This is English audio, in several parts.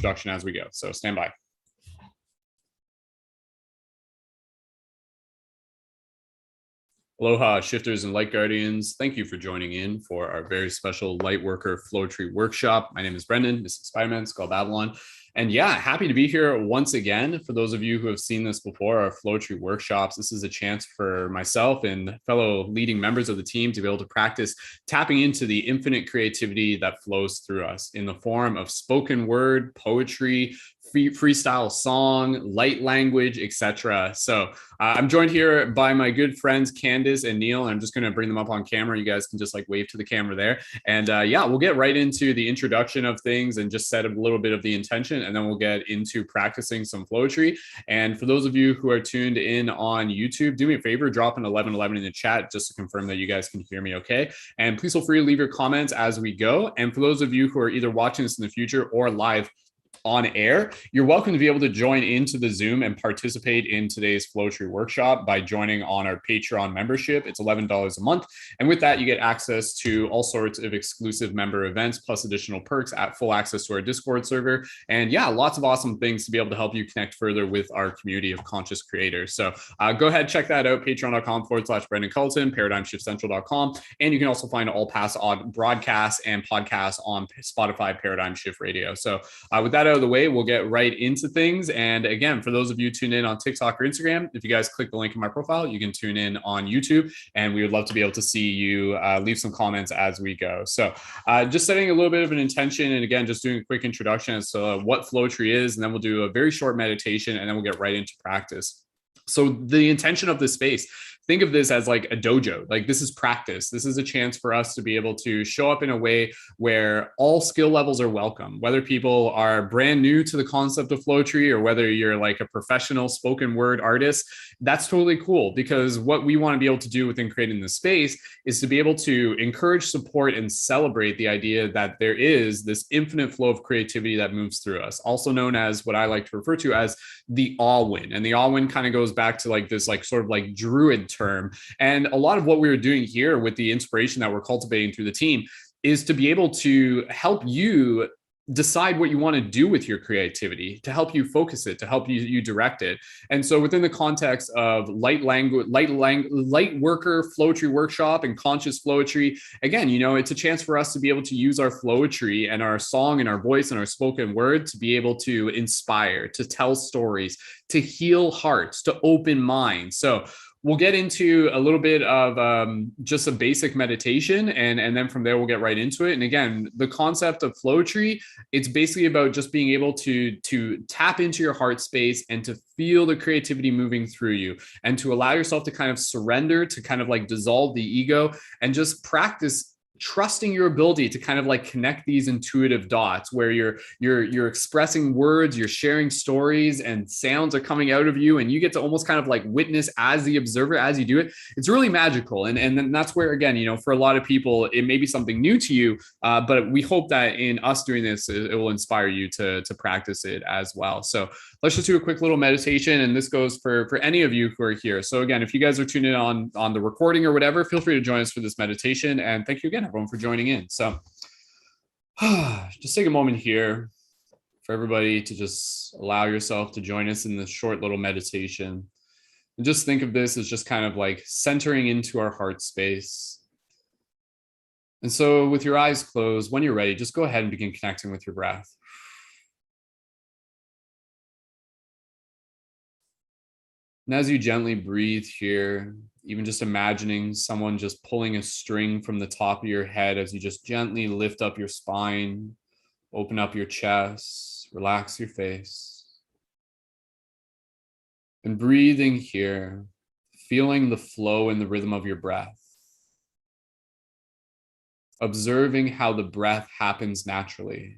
introduction as we go. So stand by. Aloha, shifters and light guardians. Thank you for joining in for our very special Lightworker Flowetry workshop. My name is Brendan. This is Spider-Man, Skull Babylon. And yeah, happy to be here once again. For those of you who have seen this before, our Flowetry workshops, this is a chance for myself and fellow leading members of the team to be able to practice tapping into the infinite creativity that flows through us in the form of spoken word, poetry, freestyle song, light language, etc. So I'm joined here by my good friends Candace and Neil, and I'm just going to bring them up on camera. You guys can just like wave to the camera there. And yeah, we'll get right into the introduction of things and just set a little bit of the intention, and then we'll get into practicing some flowetry. And for those of you who are tuned in on YouTube, do me a favor, drop an 1111 in the chat just to confirm that you guys can hear me okay. And please feel free to leave your comments as we go. And for those of you who are either watching this in the future or live on air, you're welcome to be able to join into the Zoom and participate in today's Flowetry workshop by joining on our Patreon membership. It's $11 a month. And with that, you get access to all sorts of exclusive member events, plus additional perks, at full access to our Discord server. And yeah, lots of awesome things to be able to help you connect further with our community of conscious creators. So go ahead, check that out, patreon.com/Brendan Culleton, paradigmshiftcentral.com. And you can also find all past broadcasts and podcasts on Spotify, Paradigm Shift Radio. So with that out of the way, we'll get right into things. And again, for those of you tuned in on TikTok or Instagram, if you guys click the link in my profile, you can tune in on YouTube, and we would love to be able to see you leave some comments as we go. So just setting a little bit of an intention, and again, just doing a quick introduction as to what Flowetry is, and then we'll do a very short meditation, and then we'll get right into practice. So the intention of this space, think of this as like a dojo. Like this is practice. This is a chance for us to be able to show up in a way where all skill levels are welcome, whether people are brand new to the concept of Flowetry or whether you're like a professional spoken word artist. That's totally cool, because what we want to be able to do within creating this space is to be able to encourage, support, and celebrate the idea that there is this infinite flow of creativity that moves through us, also known as what I like to refer to as the awe wind. And the awe wind kind of goes back to like this like sort of like druid term. And a lot of what we were doing here with the inspiration that we're cultivating through the team is to be able to help you decide what you want to do with your creativity, to help you focus it, to help you direct it. And so within the context of Lightworker Flowetry workshop and conscious Flowetry, again, you know, it's a chance for us to be able to use our Flowetry and our song and our voice and our spoken word to be able to inspire, to tell stories, to heal hearts, to open minds. So we'll get into a little bit of just a basic meditation, and then from there we'll get right into it. And again, the concept of Flowetry, it's basically about just being able to tap into your heart space and to feel the creativity moving through you, and to allow yourself to kind of surrender, to kind of like dissolve the ego, and just practice trusting your ability to kind of like connect these intuitive dots where you're expressing words, you're sharing stories, and sounds are coming out of you, and you get to almost kind of like witness as the observer as you do it. It's really magical. And then that's where, again, you know, for a lot of people, it may be something new to you, but we hope that in us doing this, it will inspire you to practice it as well. So let's just do a quick little meditation, and this goes for any of you who are here. So again, if you guys are tuned in on the recording or whatever, feel free to join us for this meditation, and thank you again, everyone, for joining in. So just take a moment here for everybody to just allow yourself to join us in this short little meditation, and just think of this as just kind of like centering into our heart space. And so with your eyes closed, when you're ready, just go ahead and begin connecting with your breath. And as you gently breathe here, even just imagining someone just pulling a string from the top of your head as you just gently lift up your spine, open up your chest, relax your face. And breathing here, feeling the flow and the rhythm of your breath. Observing how the breath happens naturally.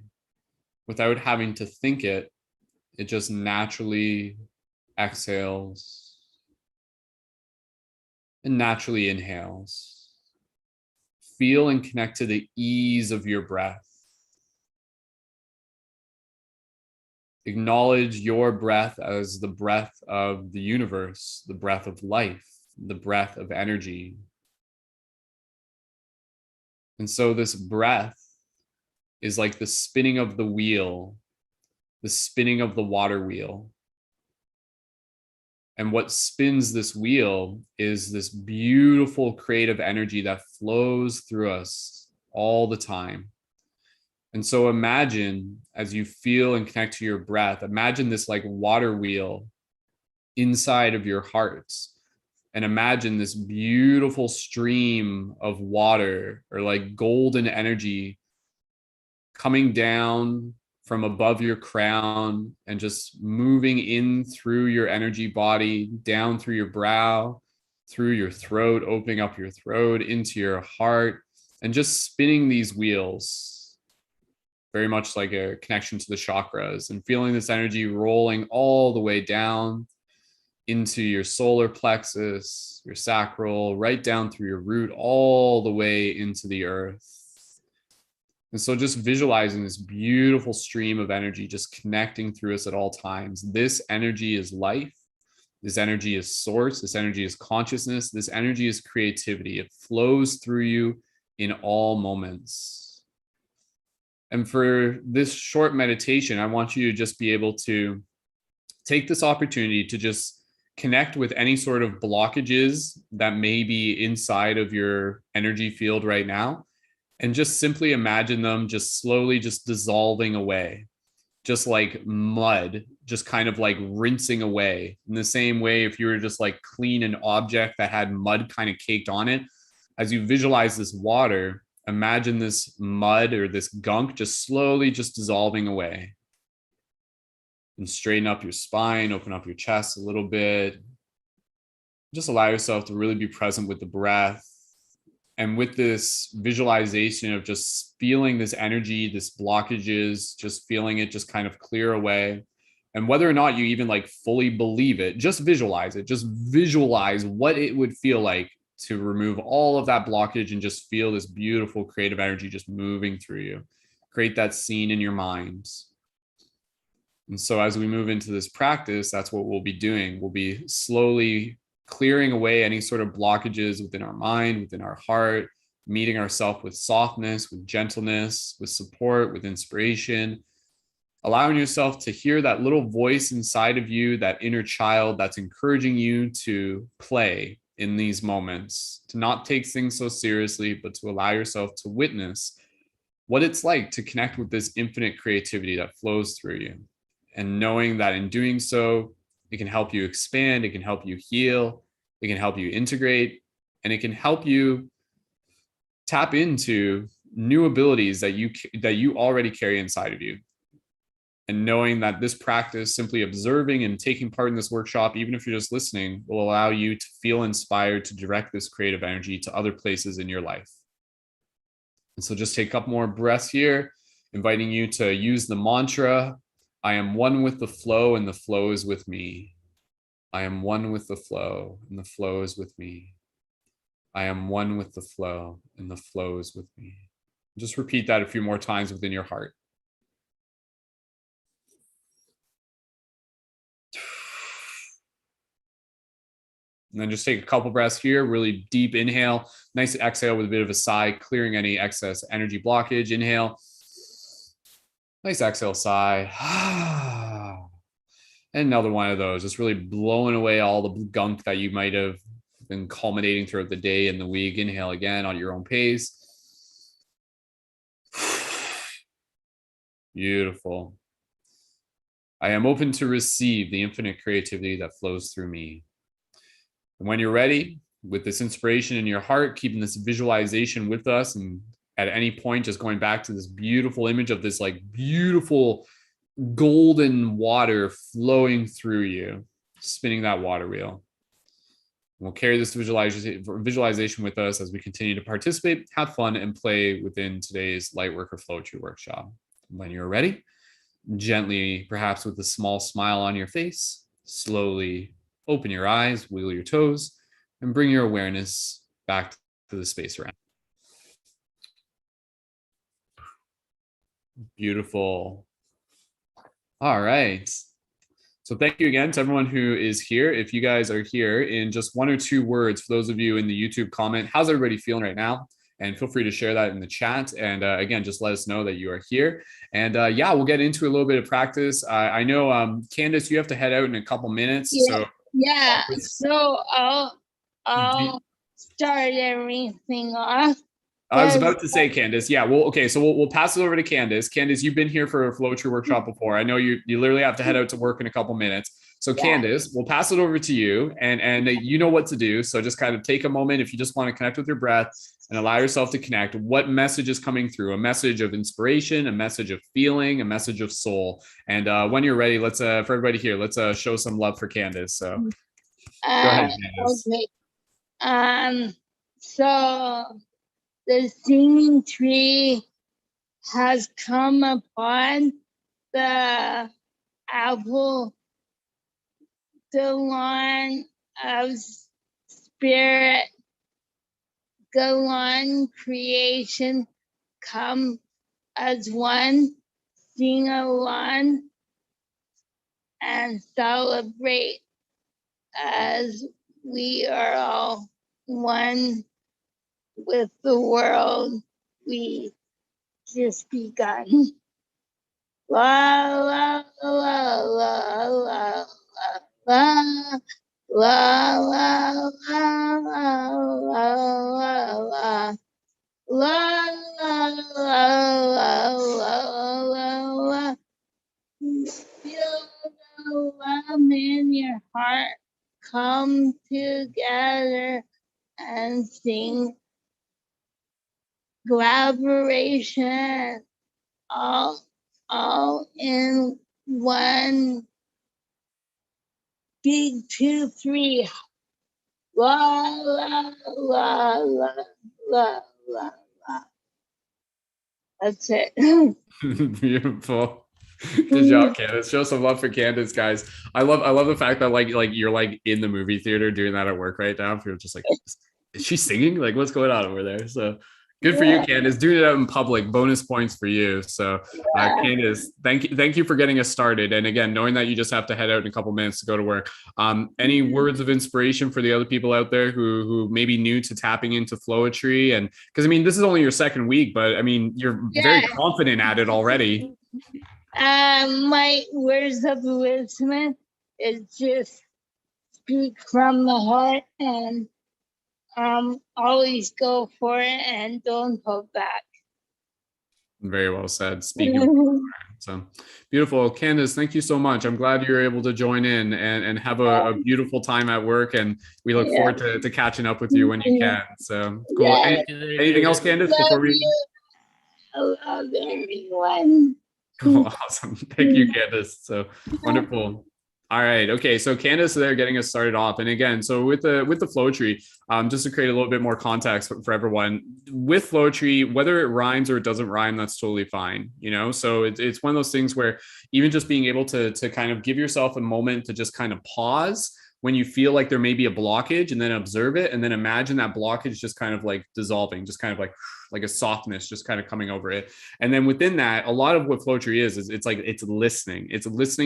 Without having to think it, it just naturally exhales and naturally inhales. Feel and connect to the ease of your breath. Acknowledge your breath as the breath of the universe, the breath of life, the breath of energy. And so this breath is like the spinning of the wheel, the spinning of the water wheel. And what spins this wheel is this beautiful creative energy that flows through us all the time. And so imagine, as you feel and connect to your breath, imagine this like water wheel inside of your heart. And imagine this beautiful stream of water or like golden energy coming down from above your crown and just moving in through your energy body, down through your brow, through your throat, opening up your throat into your heart, and just spinning these wheels, very much like a connection to the chakras, and feeling this energy rolling all the way down into your solar plexus, your sacral, right down through your root, all the way into the earth. And so just visualizing this beautiful stream of energy just connecting through us at all times. This energy is life. This energy is source. This energy is consciousness. This energy is creativity. It flows through you in all moments. And for this short meditation, I want you to just be able to take this opportunity to just connect with any sort of blockages that may be inside of your energy field right now. And just simply imagine them just slowly just dissolving away, just like mud, just kind of like rinsing away. In the same way, if you were just like clean an object that had mud kind of caked on it, as you visualize this water, imagine this mud or this gunk just slowly just dissolving away. And straighten up your spine, open up your chest a little bit. Just allow yourself to really be present with the breath. And with this visualization of just feeling this energy, this blockages, just feeling it just kind of clear away. And whether or not you even like fully believe it, just visualize it. Just visualize what it would feel like to remove all of that blockage and just feel this beautiful creative energy just moving through you. Create that scene in your mind. And so as we move into this practice, that's what we'll be doing. We'll be slowly clearing away any sort of blockages within our mind, within our heart, meeting ourselves with softness, with gentleness, with support, with inspiration, allowing yourself to hear that little voice inside of you, that inner child that's encouraging you to play in these moments, to not take things so seriously, but to allow yourself to witness what it's like to connect with this infinite creativity that flows through you. And knowing that in doing so, it can help you expand, it can help you heal, it can help you integrate, and it can help you tap into new abilities that you already carry inside of you. And knowing that this practice, simply observing and taking part in this workshop, even if you're just listening, will allow you to feel inspired to direct this creative energy to other places in your life. And so just take a couple more breaths here, inviting you to use the mantra, I am one with the flow and the flow is with me. I am one with the flow and the flow is with me. I am one with the flow and the flow is with me. Just repeat that a few more times within your heart. And then just take a couple breaths here, really deep inhale, nice exhale with a bit of a sigh, clearing any excess energy blockage. Inhale. Nice exhale, sigh. And another one of those, just really blowing away all the gunk that you might have been culminating throughout the day and the week. Inhale again on your own pace. Beautiful. I am open to receive the infinite creativity that flows through me. And when you're ready, with this inspiration in your heart, keeping this visualization with us, and at any point, just going back to this beautiful image of this like beautiful golden water flowing through you, spinning that water wheel. We'll carry this visualization with us as we continue to participate, have fun, and play within today's Lightworker Flowetry workshop. When you're ready, gently, perhaps with a small smile on your face, slowly open your eyes, wiggle your toes, and bring your awareness back to the space around. Beautiful. All right. So thank you again to everyone who is here. If you guys are here, in just one or two words, for those of you in the YouTube comment, how's everybody feeling right now? and feel free to share that in the chat. And again, just let us know that you are here. And yeah, we'll get into a little bit of practice. I know, Candace, you have to head out in a couple minutes. Yeah, so yeah. So I'll start everything off. I was about to say, Candace. Yeah. Well, okay. So we'll pass it over to Candace. Candace, you've been here for a Flowetry workshop before. I know you literally have to head out to work in a couple minutes. So Candace, we'll pass it over to you, and you know what to do. So just kind of take a moment if you just want to connect with your breath and allow yourself to connect. What message is coming through? A message of inspiration, a message of feeling, a message of soul. And when you're ready, let's for everybody here, let's show some love for Candace. So go ahead, Candace. Okay. So the singing tree has come upon the apple, the lawn of spirit, the lawn creation come as one, sing along and celebrate as we are all one with the world we just begun. La la la la la la la la la la la la. Feel the love in your heart come together and sing collaboration, all in one. Big 2, 3. La la la la la la la. That's it. Beautiful. Good job, Candace. Show some love for Candace, guys. I love the fact that like you're like in the movie theater doing that at work right now. You're just like, is she singing? Like, what's going on over there? So good for you, Candace. Doing it out in public, bonus points for you. So Candace, thank you for getting us started. And again, knowing that you just have to head out in a couple minutes to go to work. Any words of inspiration for the other people out there who may be new to tapping into Flowetry? And because I mean, this is only your second week, but I mean, you're very confident at it already. My words of wisdom is just speak from the heart and always go for it and don't hold back. Very well said. Speaking. So beautiful. Candace, thank you so much. I'm glad you're able to join in and have a beautiful time at work. And we look forward to catching up with you when you can. So cool. Anything else, Candace, before we... I love everyone. Oh, awesome. Thank you, Candace. So wonderful. All right. Okay. So Candace there getting us started off. And again, so with the Flowetry, just to create a little bit more context for everyone, with Flowetry, whether it rhymes or it doesn't rhyme, that's totally fine. You know, so it's one of those things where even just being able to kind of give yourself a moment to just kind of pause when you feel like there may be a blockage, and then observe it, and then imagine that blockage just kind of like dissolving, just kind of like a softness just kind of coming over it. And then within that, a lot of what Flowetry is it's like it's listening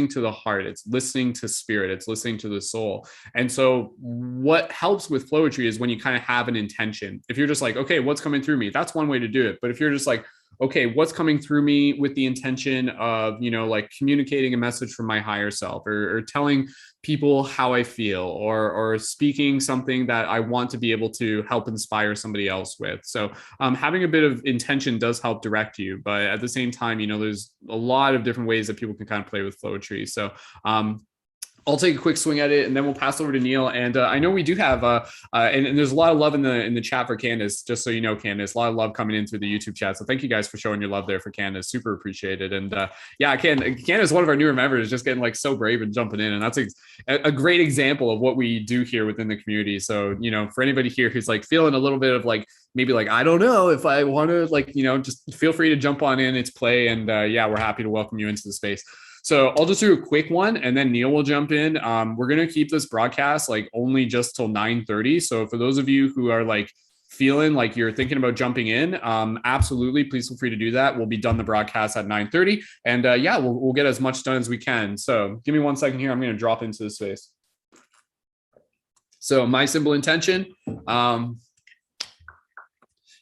to the heart, it's listening to spirit, it's listening to the soul. And so what helps with Flowetry is when you kind of have an intention. If you're just like, okay, what's coming through me, that's one way to do it. But if you're just like, okay, what's coming through me with the intention of, you know, like communicating a message from my higher self, or telling people how I feel, or speaking something that I want to be able to help inspire somebody else with. So having a bit of intention does help direct you. But at the same time, you know, there's a lot of different ways that people can kind of play with Flowetry. So I'll take a quick swing at it, and then we'll pass over to Neil. And I know we do have, and there's a lot of love in the chat for Candace. Just so you know, Candace, a lot of love coming in through the YouTube chat. So thank you guys for showing your love there for Candace. Super appreciated. And yeah, Candace, one of our newer members, just getting like so brave and jumping in, and that's a great example of what we do here within the community. So you know, for anybody here who's like feeling a little bit of like maybe like I don't know if I want to, like, you know, just feel free to jump on in. It's play, and yeah, we're happy to welcome you into the space. So I'll just do a quick one, and then Neil will jump in. We're going to keep this broadcast like only just till 9:30. So for those of you who are like feeling like you're thinking about jumping in, absolutely, please feel free to do that. We'll be done the broadcast at 9:30, and yeah, we'll get as much done as we can. So give me 1 second here. I'm going to drop into the space. So my simple intention,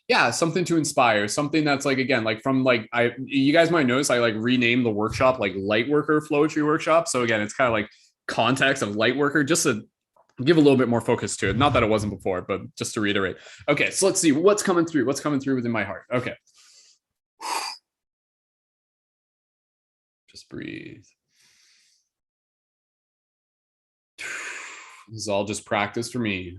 Yeah, something to inspire, something that's like, again, like from like, you guys might notice I like renamed the workshop like Lightworker Flowetry Workshop. So again, it's kind of like context of Lightworker, just to give a little bit more focus to it. Not that it wasn't before, but just to reiterate. Okay, so let's see what's coming through within my heart. Okay, just breathe. This is all just practice for me.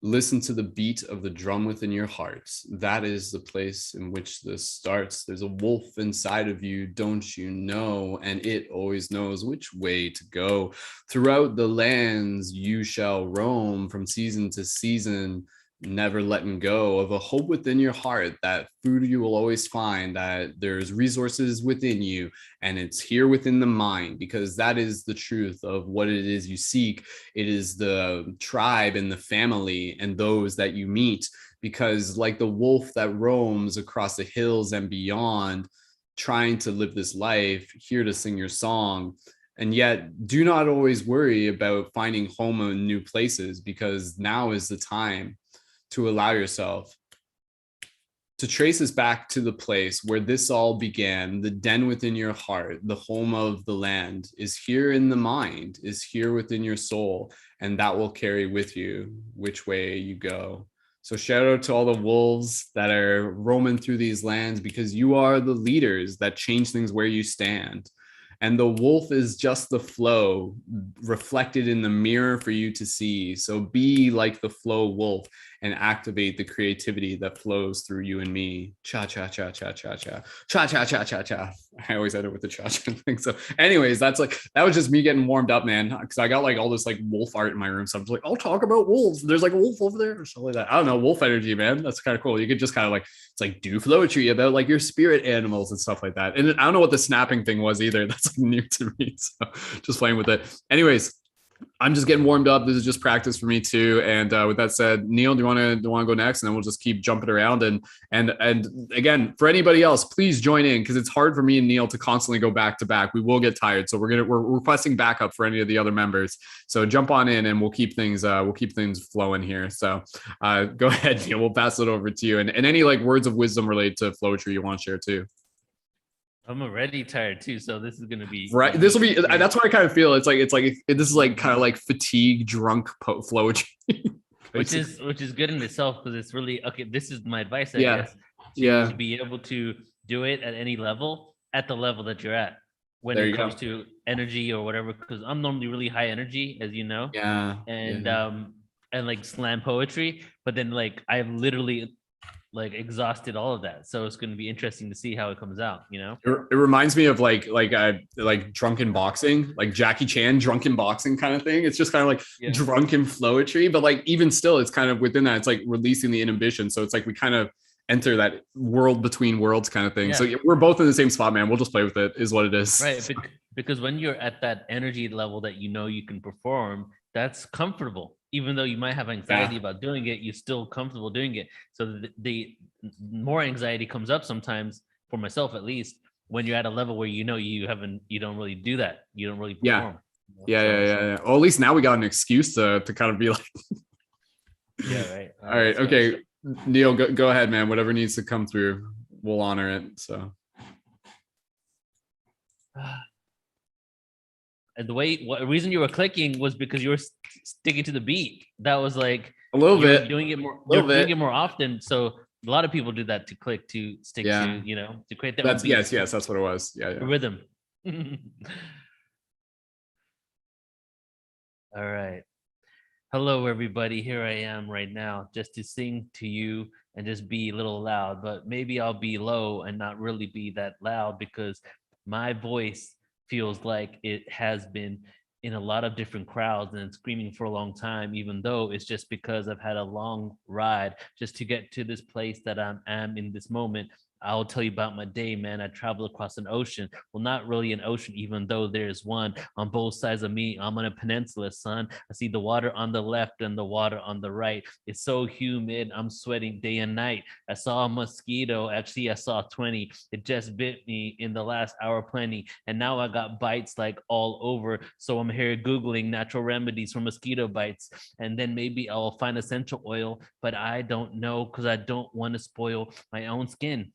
Listen to the beat of the drum within your heart. That is the place in which this starts. There's a wolf inside of you, don't you know? And it always knows which way to go. Throughout the lands you shall roam, from season to season, never letting go of a hope within your heart, that food you will always find, that there's resources within you, and it's here within the mind, because that is the truth of what it is you seek. It is the tribe and the family and those that you meet, because like the wolf that roams across the hills and beyond, trying to live this life, here to sing your song. And yet do not always worry about finding home in new places, because now is the time to allow yourself to trace us back to the place where this all began. The den within your heart, the home of the land, is here in the mind, is here within your soul, and that will carry with you which way you go. So shout out to all the wolves that are roaming through these lands, because you are the leaders that change things where you stand. And the wolf is just the flow reflected in the mirror for you to see. So be like the flow wolf and activate the creativity that flows through you and me. Cha cha cha cha cha cha cha cha cha cha cha. I always end it with the cha cha thing. So, anyways, that was just me getting warmed up, man. Because I got like all this like wolf art in my room. So I'm just like, I'll talk about wolves. There's like a wolf over there or something like that. I don't know, wolf energy, man. That's kind of cool. You could just kind of like, it's like do flowetry about like your spirit animals and stuff like that. And I don't know what the snapping thing was either. That's like new to me. So just playing with it. Anyways, I'm just getting warmed up. This is just practice for me too. And with that said, Neil, do you want to go next, and then we'll just keep jumping around. And again, for anybody else, please join in, because it's hard for me and Neil to constantly go back to back. We will get tired, so we're requesting backup for any of the other members. So jump on in, and we'll keep things flowing here. So go ahead, Neil. We'll pass it over to you, and any like words of wisdom related to Flowetry you want to share too. I'm already tired too, so this is gonna be right. This will be. That's what I kind of feel. It's like this is like kind of like fatigue, drunk flowetry, which is good in itself, because it's really okay. This is my advice, I guess. To be able to do it at any level, at the level that you're at, when it comes to energy or whatever. Because I'm normally really high energy, as you know. And like slam poetry, but then like I've literally like exhausted all of that, so it's going to be interesting to see how it comes out, you know. It reminds me of like drunken boxing, like Jackie Chan drunken boxing kind of thing. It's just kind of like drunken flowetry, but like even still, it's kind of within that, it's like releasing the inhibition. So it's like we kind of enter that world between worlds kind of thing. So we're both in the same spot, man. We'll just play with it, is what it is. Right, because when you're at that energy level that you know you can perform, that's comfortable. Even though you might have anxiety about doing it, you're still comfortable doing it. So the more anxiety comes up sometimes, for myself at least, when you're at a level where you know you don't really do that. You don't really perform. Yeah. Well, at least now we got an excuse to kind of be like, right. All right. Okay. Neil, go ahead, man. Whatever needs to come through, we'll honor it. So. And the reason you were clicking was because you were sticking to the beat. That was like a little bit doing it more. You're doing it more often. So a lot of people do that to click, to stick to, you know, to create their own beat. Yes, that's what it was. Yeah. The rhythm. All right. Hello, everybody. Here I am right now, just to sing to you and just be a little loud. But maybe I'll be low and not really be that loud, because my voice feels like it has been in a lot of different crowds and screaming for a long time, even though it's just because I've had a long ride just to get to this place that I am in this moment. I'll tell you about my day, man. I traveled across an ocean. Well, not really an ocean, even though there's one on both sides of me. I'm on a peninsula, son. I see the water on the left and the water on the right. It's so humid. I'm sweating day and night. I saw a mosquito. Actually, I saw 20. It just bit me in the last hour plenty. And now I got bites like all over. So I'm here Googling natural remedies for mosquito bites. And then maybe I'll find essential oil, but I don't know because I don't want to spoil my own skin.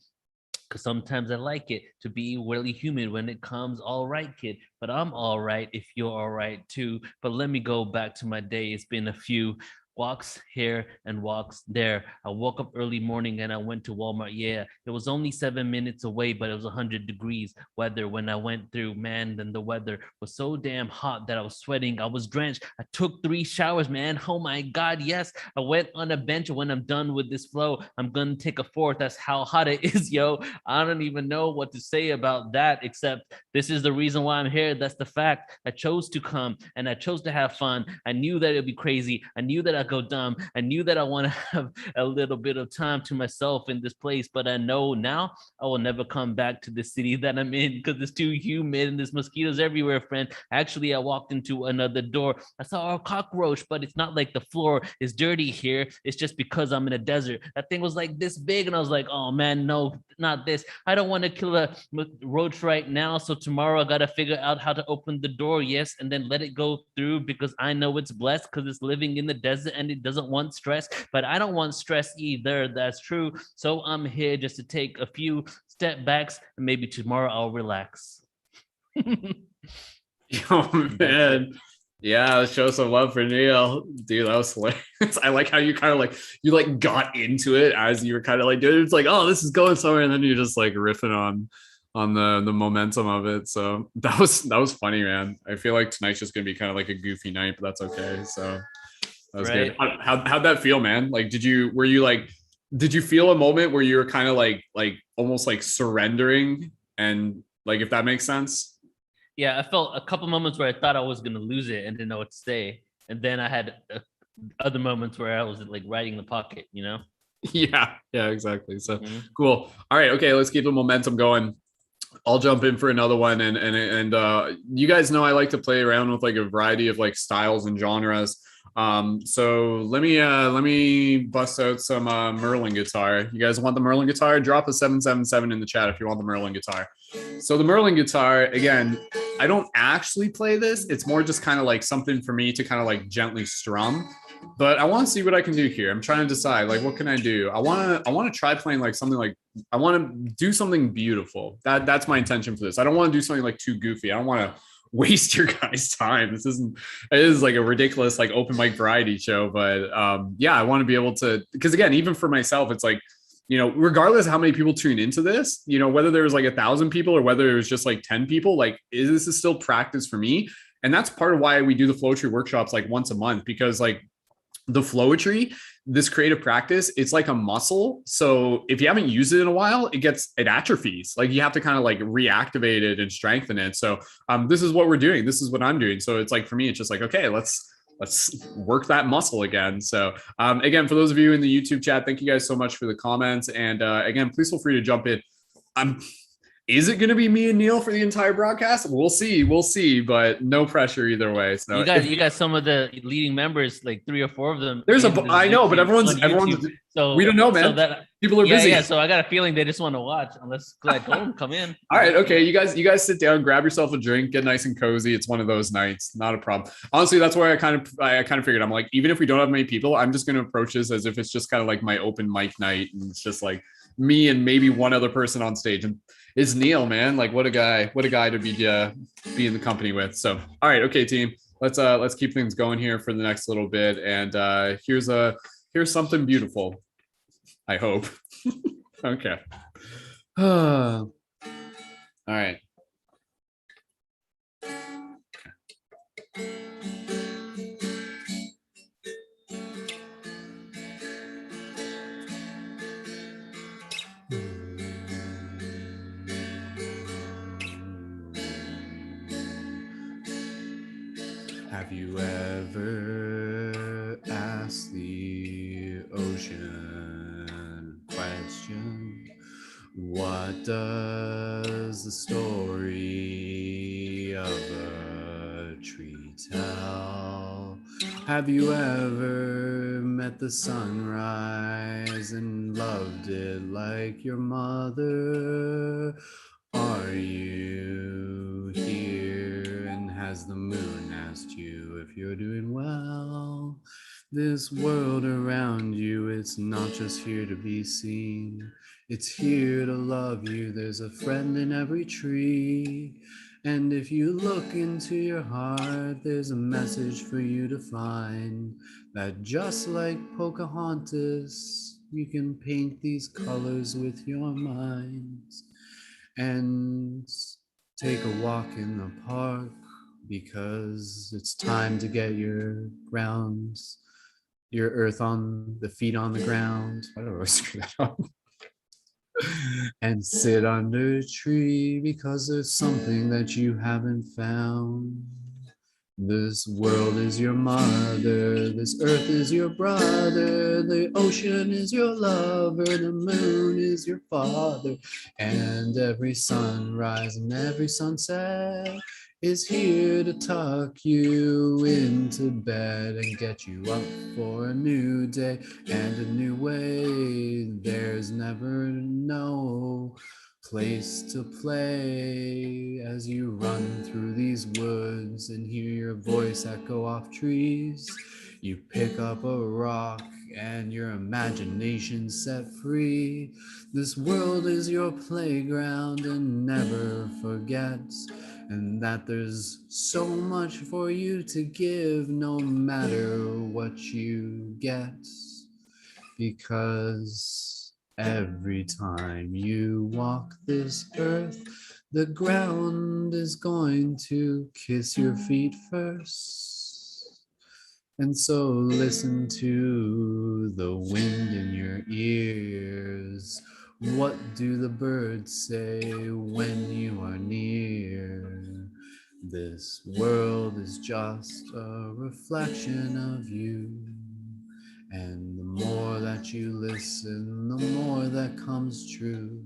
Because sometimes I like it to be really humid when it comes. All right, kid, but I'm all right if you're all right too. But let me go back to my day. It's been a few walks here and walks there. I woke up early morning and I went to Walmart. Yeah, it was only 7 minutes away, but it was 100 degrees weather when I went through. Man, then the weather was so damn hot that I was sweating. I was drenched. I took 3 showers, man. Oh my God, yes. I went on a bench. When I'm done with this flow, I'm gonna take a 4th. That's how hot it is, yo. I don't even know what to say about that, except this is the reason why I'm here. That's the fact. I chose to come and I chose to have fun. I knew that it'd be crazy. I knew that I'd go dumb. I knew that I want to have a little bit of time to myself in this place, but I know now I will never come back to the city that I'm in because it's too humid and there's mosquitoes everywhere, friend. Actually, I walked into another door. I saw a cockroach, but it's not like the floor is dirty here. It's just because I'm in a desert. That thing was like this big, and I was like, oh man, no, not this. I don't want to kill a roach right now, so tomorrow I got to figure out how to open the door, yes, and then let it go through because I know it's blessed because it's living in the desert and it doesn't want stress, but I don't want stress either. That's true. So I'm here just to take a few step backs and maybe tomorrow I'll relax. Yo, man. Yeah, show some love for Neil. Dude, that was hilarious. I like how you kind of like, you like got into it as you were kind of like doing it. It's like, oh, this is going somewhere. And then you're just like riffing on the momentum of it. So that was funny, man. I feel like tonight's just gonna be kind of like a goofy night, but that's okay. So that was good. How'd that feel, man? Like, did you feel a moment where you were kind of like almost like surrendering, and like, if that makes sense? Yeah, I felt a couple moments where I thought I was gonna lose it and didn't know what to say, and then I had other moments where I was like riding the pocket, you know? Yeah, exactly. So cool. All right, okay, let's keep the momentum going. I'll jump in for another one, and you guys know I like to play around with like a variety of like styles and genres. So let me bust out some Merlin guitar. You guys want the Merlin guitar? Drop a 777 in the chat if you want the Merlin guitar. So the Merlin guitar, again, I don't actually play this. It's more just kind of like something for me to kind of like gently strum. But I want to see what I can do here. I'm trying to decide, like, what can I do? I want to try playing like something like, I want to do something beautiful. That's my intention for this. I don't want to do something like too goofy. I don't want to waste your guys' time. It is like a ridiculous like open mic variety show. But yeah, I want to be able to, because again, even for myself, it's like, you know, regardless of how many people tune into this, you know, whether there was like 1,000 people or whether it was just like 10 people, like this is still practice for me. And that's part of why we do the Flowetry workshops like once a month, because like the Flowetry, this creative practice, it's like a muscle. So if you haven't used it in a while, it atrophies. Like you have to kind of like reactivate it and strengthen it. So this is what we're doing. This is what I'm doing. So it's like, for me, it's just like, okay, let's work that muscle again. So again, for those of you in the YouTube chat, thank you guys so much for the comments. And again, please feel free to jump in. Is it going to be me and Neil for the entire broadcast? We'll see, but no pressure either way. So you got some of the leading members, like 3 or 4 of them. I know, but everyone's so we don't know, man. So people are busy. Yeah, so I got a feeling they just want to watch. Unless like, come in. All right, okay, you guys sit down, grab yourself a drink, get nice and cozy. It's one of those nights, not a problem. Honestly, that's why I kind of figured, I'm like, even if we don't have many people, I'm just going to approach this as if it's just kind of like my open mic night, and it's just like me and maybe one other person on stage. And it's Neil, man. Like what a guy to be in the company with. So, all right, okay, team. Let's keep things going here for the next little bit. And here's something beautiful, I hope. Okay. All right. Have you ever asked the ocean question? What does the story of a tree tell? Have you ever met the sunrise and loved it like your mother? Are you here and has the moon asked you if you're doing well? This world around you, it's not just here to be seen. It's here to love you. There's a friend in every tree. And if you look into your heart, there's a message for you to find. That just like Pocahontas, you can paint these colors with your minds. And take a walk in the park, because it's time to get your grounds, your earth on the feet on the ground. I don't know, screw that up. And sit under a tree, because there's something that you haven't found. This world is your mother, this earth is your brother, the ocean is your lover, the moon is your father, and every sunrise and every sunset is here to tuck you into bed and get you up for a new day and a new way. There's never no place to play as you run through these woods and hear your voice echo off trees. You pick up a rock and your imagination set free. This world is your playground, and never forget, and that there's so much for you to give, no matter what you get, because every time you walk this earth, the ground is going to kiss your feet first. And so listen to the wind in your ears. What do the birds say when you are near? This world is just a reflection of you. And the more that you listen, the more that comes true.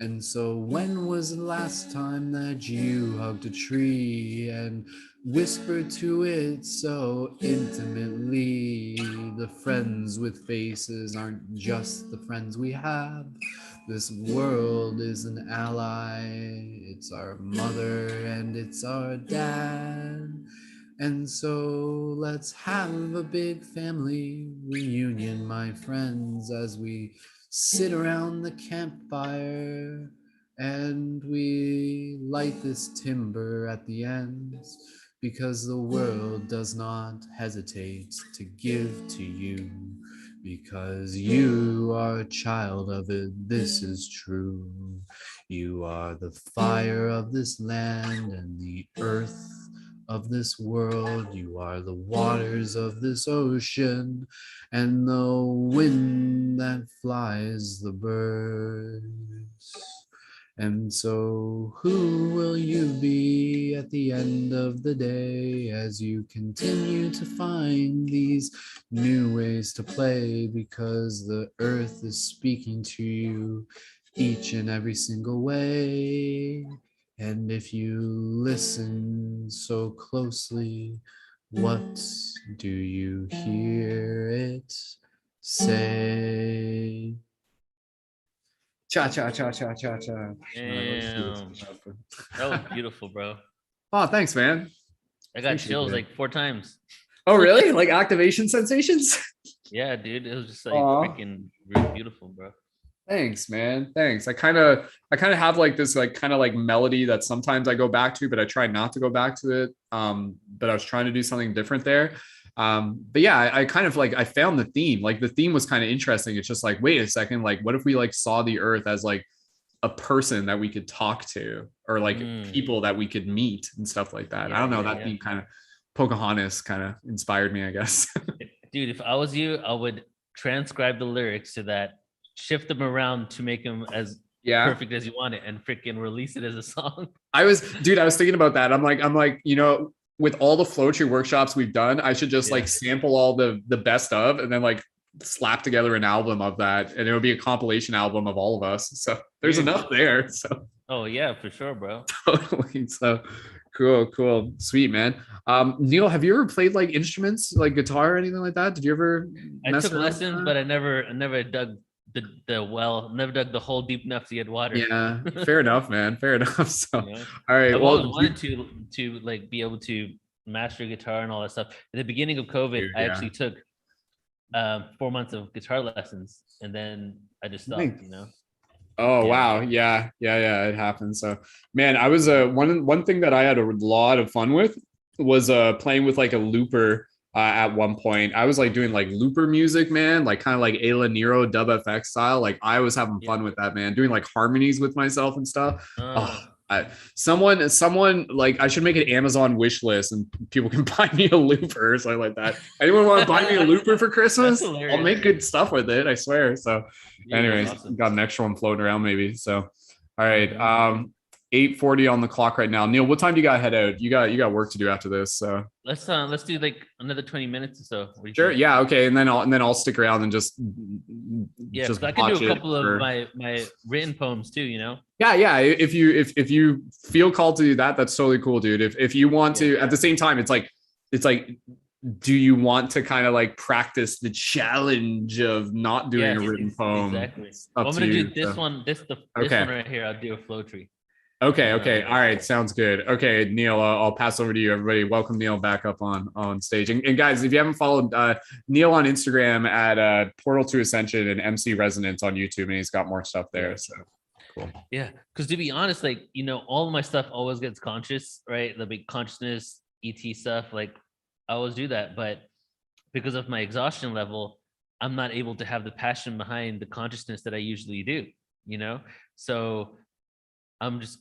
And so when was the last time that you hugged a tree and whispered to it so intimately? The friends with faces aren't just the friends we have. This world is an ally. It's our mother and it's our dad. And so let's have a big family reunion, my friends, as we sit around the campfire and we light this timber at the ends, because the world does not hesitate to give to you, because you are a child of it. This is true. You are the fire of this land and the earth of this world. You are the waters of this ocean and the wind that flies the birds. And so who will you be at the end of the day as you continue to find these new ways to play? Because the earth is speaking to you each and every single way. And if you listen so closely, what do you hear it say? Cha cha cha cha cha cha. Damn. That was beautiful, bro. Oh, thanks, man. I got chills like 4 times. Oh, really? Like activation sensations? Yeah, dude. It was just like freaking really beautiful, bro. Thanks, man. Thanks. I kind of have like this like kind of like melody that sometimes I go back to, but I try not to go back to it. But I was trying to do something different there. But yeah, I kind of like, I found the theme. Like the theme was kind of interesting. It's just like, wait a second, like what if we like saw the earth as like a person that we could talk to, or like people that we could meet and stuff like that. I don't know, that theme kind of Pocahontas kind of inspired me, I guess. Dude, if I was you, I would transcribe the lyrics to that, shift them around to make them as perfect as you want it, and freaking release it as a song. I was thinking about that. I'm like, you know, with all the Flowetry workshops we've done, I should just like sample all the best of, and then like slap together an album of that, and it would be a compilation album of all of us. So there's enough there. So oh yeah, for sure, bro. Totally. So cool, sweet, man. Neil, have you ever played like instruments, like guitar or anything like that? Did you ever I took lessons, but I never dug the well, never dug the hole deep enough to get water. Yeah, fair enough, man. Fair enough. So You know? all right, I've well, always wanted to like be able to master guitar and all that stuff. At the beginning of COVID, Dude, I actually took 4 months of guitar lessons, and then I just stopped. You know. Oh wow, yeah, it happens. So man, I was one thing that I had a lot of fun with was playing with like a looper. At one point, I was like doing like looper music, man, like kind of like Ayla Nero dub FX style. Like I was having fun with that, man, doing like harmonies with myself and stuff. Someone like I should make an Amazon wish list and people can buy me a looper or something like that. Anyone want to buy me a looper for Christmas? I'll make good stuff with it, I swear. So anyways, awesome. Got an extra one floating around maybe. So all right. 8:40 on the clock right now. Neil, what time do you got to head out? You got work to do after this. So let's do like another 20 minutes or so. Sure. Think? Yeah. Okay. And then I'll stick around and just I can do a couple of my written poems too, you know? Yeah. If you feel called to do that, that's totally cool, dude. If you want to, at the same time, it's like, do you want to kind of like practice the challenge of not doing a written poem? Exactly. I'm going to do this one. This one right here. I'll do a Flowetry. Okay. All right. Sounds good. Okay, Neil, I'll pass over to you. Everybody, welcome Neil back up on stage. And guys, if you haven't followed Neil on Instagram at Portal to Ascension and MC Resonance on YouTube, and he's got more stuff there. So cool. Yeah, because to be honest, like, you know, all of my stuff always gets conscious, right? The big consciousness, ET stuff, like I always do that. But because of my exhaustion level, I'm not able to have the passion behind the consciousness that I usually do, you know? So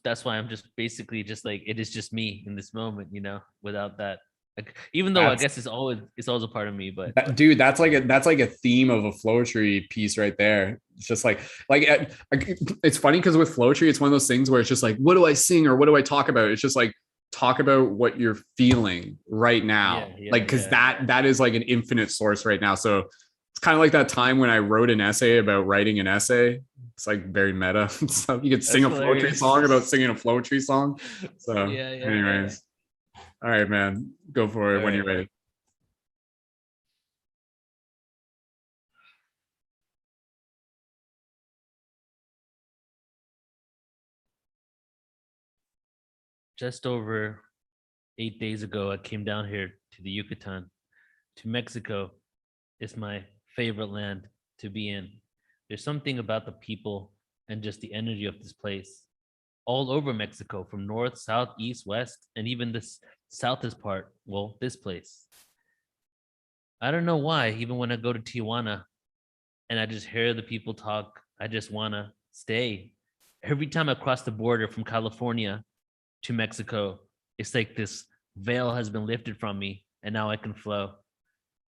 that's why I'm just basically just like, it is just me in this moment, you know, without that, like, even though I guess it's always a part of me, but dude, that's like a theme of a Flowetry piece right there. It's just like it's funny because with Flowetry, it's one of those things where it's just like, what do I sing or what do I talk about? It's just like, talk about what you're feeling right now. That is like an infinite source right now. So it's kind of like that time when I wrote an essay about writing an essay. It's like very meta stuff. You could sing a Flowetry song about singing a Flowetry song. So anyways. All right, man. Go for it when you're ready. Just over 8 days ago, I came down here to the Yucatan, to Mexico. It's my favorite land to be in. There's something about the people and just the energy of this place. All over Mexico, from north, south, east, west, and even this southest part, well, this place. I don't know why, even when I go to Tijuana and I just hear the people talk, I just want to stay. Every time I cross the border from California to Mexico, it's like this veil has been lifted from me and now I can flow.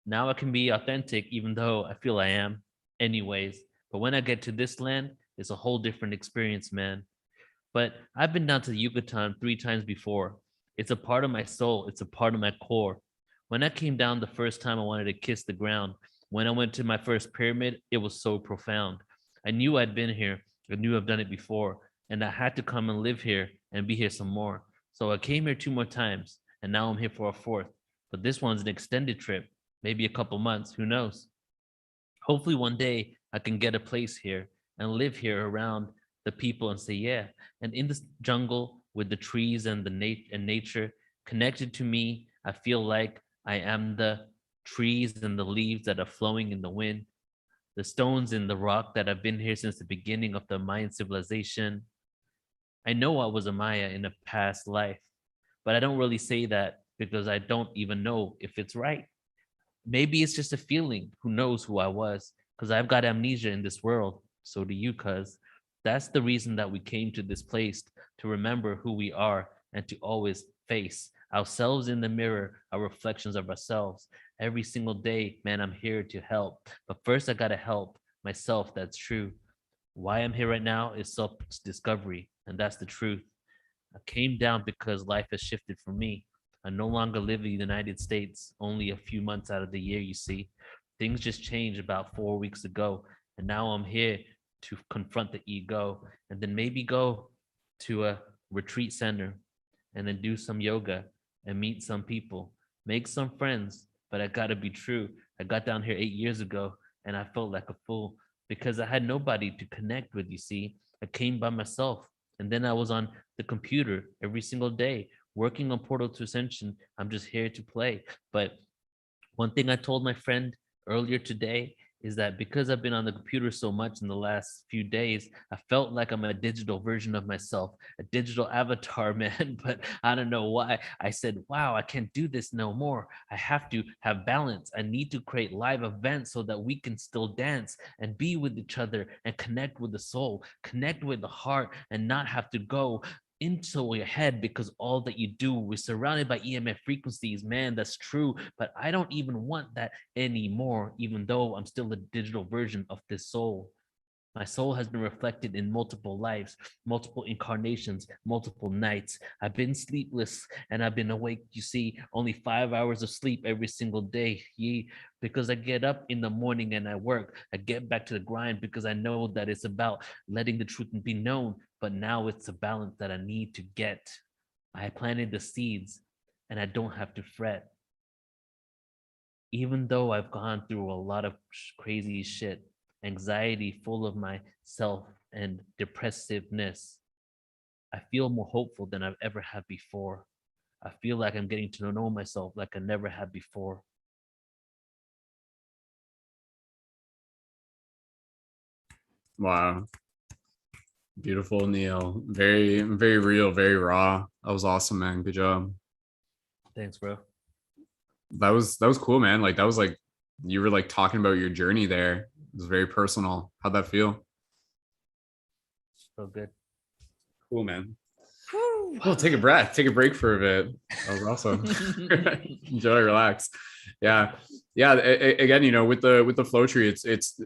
Now I can be authentic, even though I feel I am anyways. But when I get to this land, it's a whole different experience, man. But I've been down to the Yucatan 3 times before. It's a part of my soul. It's a part of my core. When I came down the first time, I wanted to kiss the ground. When I went to my first pyramid, it was so profound. I knew I'd been here. I knew I've done it before. And I had to come and live here and be here some more. So I came here 2 more times, and now I'm here for a 4th. But this one's an extended trip, maybe a couple months, who knows? Hopefully one day I can get a place here and live here around the people and say, yeah. And in this jungle with the trees and the nature connected to me, I feel like I am the trees and the leaves that are flowing in the wind, the stones in the rock that have been here since the beginning of the Mayan civilization. I know I was a Maya in a past life, but I don't really say that because I don't even know if it's right. Maybe it's just a feeling. Who knows who I was? Because I've got amnesia in this world. So do you, cuz. That's the reason that we came to this place, to remember who we are and to always face ourselves in the mirror, our reflections of ourselves. Every single day, man, I'm here to help. But first, I got to help myself. That's true. Why I'm here right now is self-discovery, and that's the truth. I came down because life has shifted for me. I no longer live in the United States, only a few months out of the year, you see. Things just changed about 4 weeks ago, and now I'm here to confront the ego, and then maybe go to a retreat center and then do some yoga and meet some people, make some friends. But I gotta be true. I got down here 8 years ago and I felt like a fool because I had nobody to connect with. You see, I came by myself, and then I was on the computer every single day working on Portal to Ascension. I'm just here to play. But one thing I told my friend earlier today is that because I've been on the computer so much in the last few days, I felt like I'm a digital version of myself, a digital avatar, man. But I don't know why. I said, wow, I can't do this no more. I have to have balance. I need to create live events so that we can still dance and be with each other and connect with the soul, connect with the heart, and not have to go into your head because all that you do, we're surrounded by EMF frequencies, man. That's true, but I don't even want that anymore, even though I'm still a digital version of this soul. My soul has been reflected in multiple lives, multiple incarnations, multiple nights. I've been sleepless and I've been awake, you see, only 5 hours of sleep every single day. Because I get up in the morning and I work. I get back to the grind because I know that it's about letting the truth be known. But now it's a balance that I need to get. I planted the seeds and I don't have to fret. Even though I've gone through a lot of crazy shit, anxiety full of myself and depressiveness, I feel more hopeful than I've ever had before. I feel like I'm getting to know myself like I never had before. Wow. Beautiful, Neil. Very, very real, very raw. That was awesome, man. Good job. Thanks, bro. That was cool, man. Like that was like you were like talking about your journey there. It was very personal. How'd that feel? So good. Cool, man. Well, take a breath, take a break for a bit. That was awesome. Enjoy, relax. Yeah. Yeah. Again, you know, with the Flowetry, it's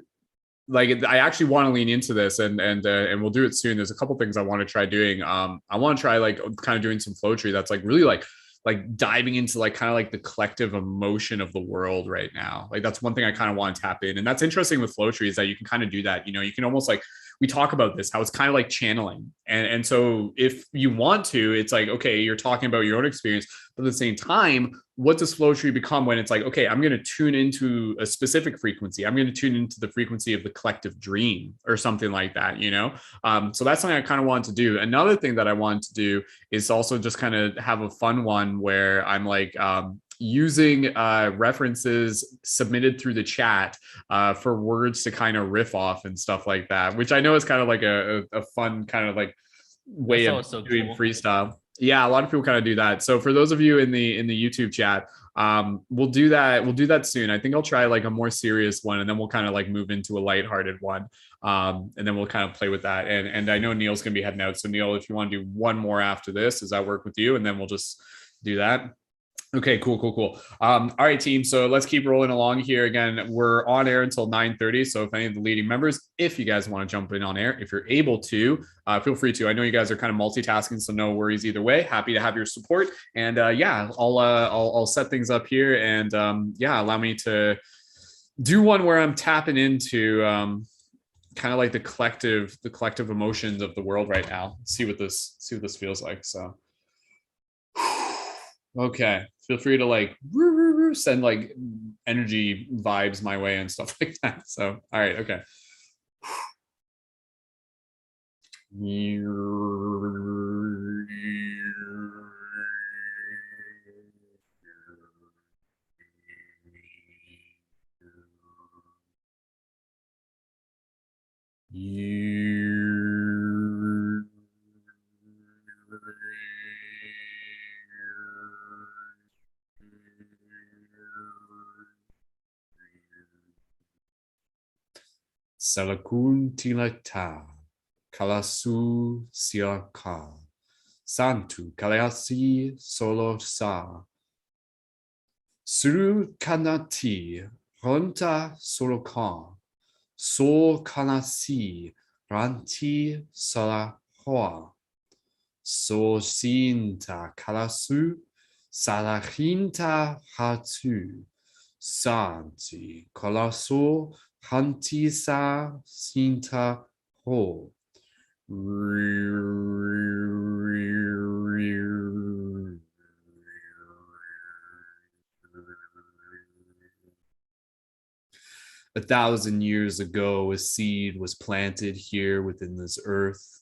like I actually want to lean into this and we'll do it soon. There's a couple things I want to try doing. I want to try like kind of doing some Flowetry that's like really like diving into like kind of like the collective emotion of the world right now. Like that's one thing I kind of want to tap in. And that's interesting with Flowetry is that you can kind of do that. You know, you can almost like we talk about this, how it's kind of like channeling. And so if you want to, it's like, okay, you're talking about your own experience, but at the same time, what does Flowetry become when it's like, okay, I'm going to tune into a specific frequency. I'm going to tune into the frequency of the collective dream or something like that, you know? So that's something I kind of want to do. Another thing that I want to do is also just kind of have a fun one where I'm like, using references submitted through the chat for words to kind of riff off and stuff like that, which I know is kind of like a fun kind of like way of doing freestyle. Yeah, a lot of people kind of do that. So for those of you in the YouTube chat, we'll do that soon. I think I'll try like a more serious one, and then we'll kind of like move into a lighthearted one, and then we'll kind of play with that. And I know Neil's gonna be heading out, so Neil, if you want to do one more after this, does that work with you? And then we'll just do that. Okay, cool. All right, team. So let's keep rolling along here. Again, we're on air until 9:30. So if any of the leading members, if you guys want to jump in on air, if you're able to, feel free to. I know you guys are kind of multitasking, so no worries either way. Happy to have your support. And yeah, I'll set things up here, and yeah, allow me to do one where I'm tapping into kind of like the collective emotions of the world right now. See what this feels like. So. Okay, feel free to like send like energy vibes my way and stuff like that. So, all right, okay. Salakun tilata, kalasu siaka, santu kalayasi solo sa, suru kanati, ronta solokan, so kanasi, ranti salahoa, so sinta kalasu, salahinta hatu, Santi Kalaso Hantisa Sinta Ho. 1,000 years ago, a seed was planted here within this earth.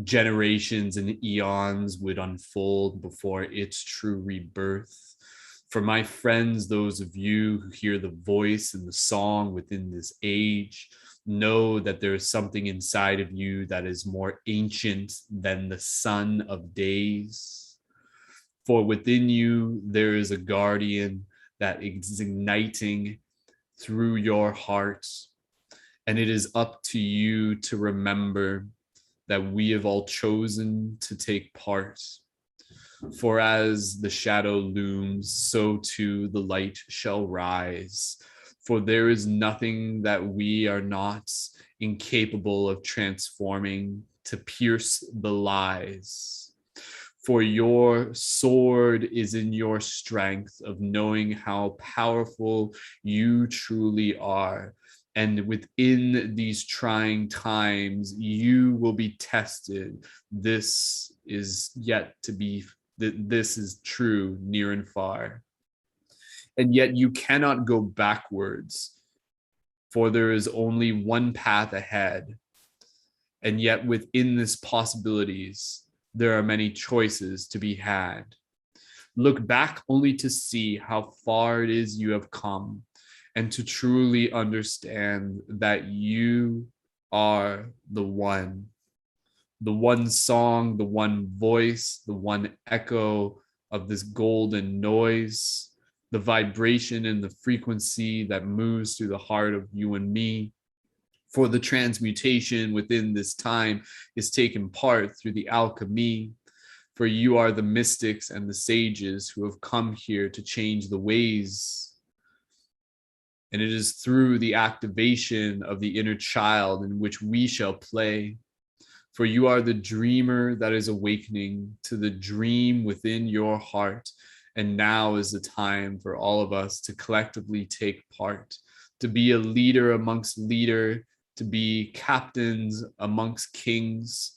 Generations and eons would unfold before its true rebirth. For my friends, those of you who hear the voice and the song within this age, know that there is something inside of you that is more ancient than the sun of days. For within you, there is a guardian that is igniting through your heart. And it is up to you to remember that we have all chosen to take part. For as the shadow looms, so too the light shall rise. For there is nothing that we are not incapable of transforming to pierce the lies. For your sword is in your strength of knowing how powerful you truly are. And within these trying times, you will be tested. This is yet to be, this is true near and far. And yet you cannot go backwards, for there is only one path ahead. And yet within this possibilities, there are many choices to be had. Look back only to see how far it is you have come, and to truly understand that you are the one song, the one voice, the one echo of this golden noise, the vibration and the frequency that moves through the heart of you and me. For the transmutation within this time is taken part through the alchemy. For you are the mystics and the sages who have come here to change the ways. And it is through the activation of the inner child in which we shall play. For you are the dreamer that is awakening to the dream within your heart. And now is the time for all of us to collectively take part, to be a leader amongst leaders, to be captains amongst kings,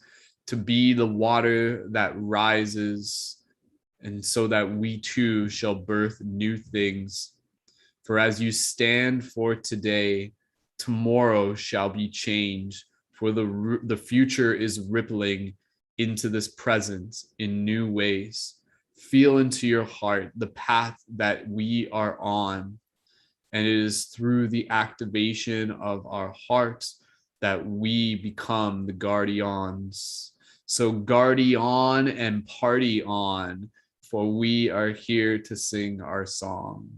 to be the water that rises, and so that we too shall birth new things. For as you stand for today, tomorrow shall be changed, for the future is rippling into this present in new ways. Feel into your heart the path that we are on. And it is through the activation of our hearts that we become the guardians. So guardian and party on, for we are here to sing our song.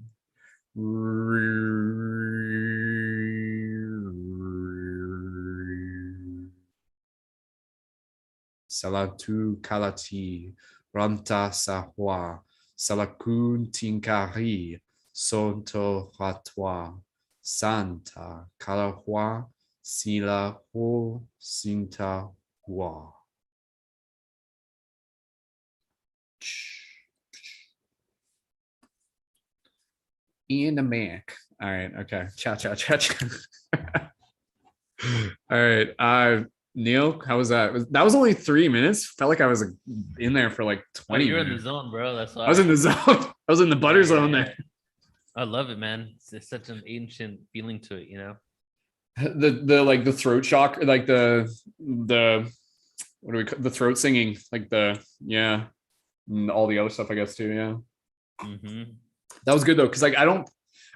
Salatu kalati, ranta sahwa, salakun tinkari, sonto ratwa, santa kalahwa, sila ho sinta wa. Ian the Mac. All right. Okay. Ciao, ciao, ciao, ciao. All right. Neil, how was that? That was only 3 minutes. Felt like I was in there for like 20 you're minutes. In the zone, bro. That's why. I was in the zone. I was in the butter zone there. I love it, man. It's such an ancient feeling to it, you know. The like the throat shock, like the what do we call the throat singing, like and all the other stuff, I guess too. Yeah. Mm-hmm. That was good though, because like I don't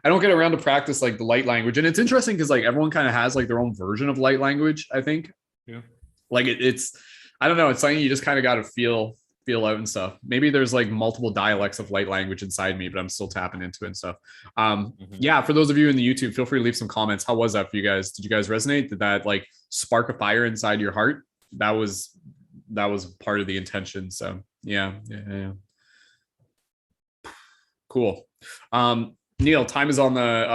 get around to practice like the light language, and it's interesting because like everyone kind of has like their own version of light language. I think, yeah, like it's I don't know, it's something you just kind of got to feel out and stuff. Maybe there's like multiple dialects of light language inside me, but I'm still tapping into it and stuff. Yeah, for those of you in the YouTube, feel free to leave some comments. How was that for you guys? Did you guys resonate? Did that like spark a fire inside your heart? That was part of the intention. So yeah. Cool. Neil, time is of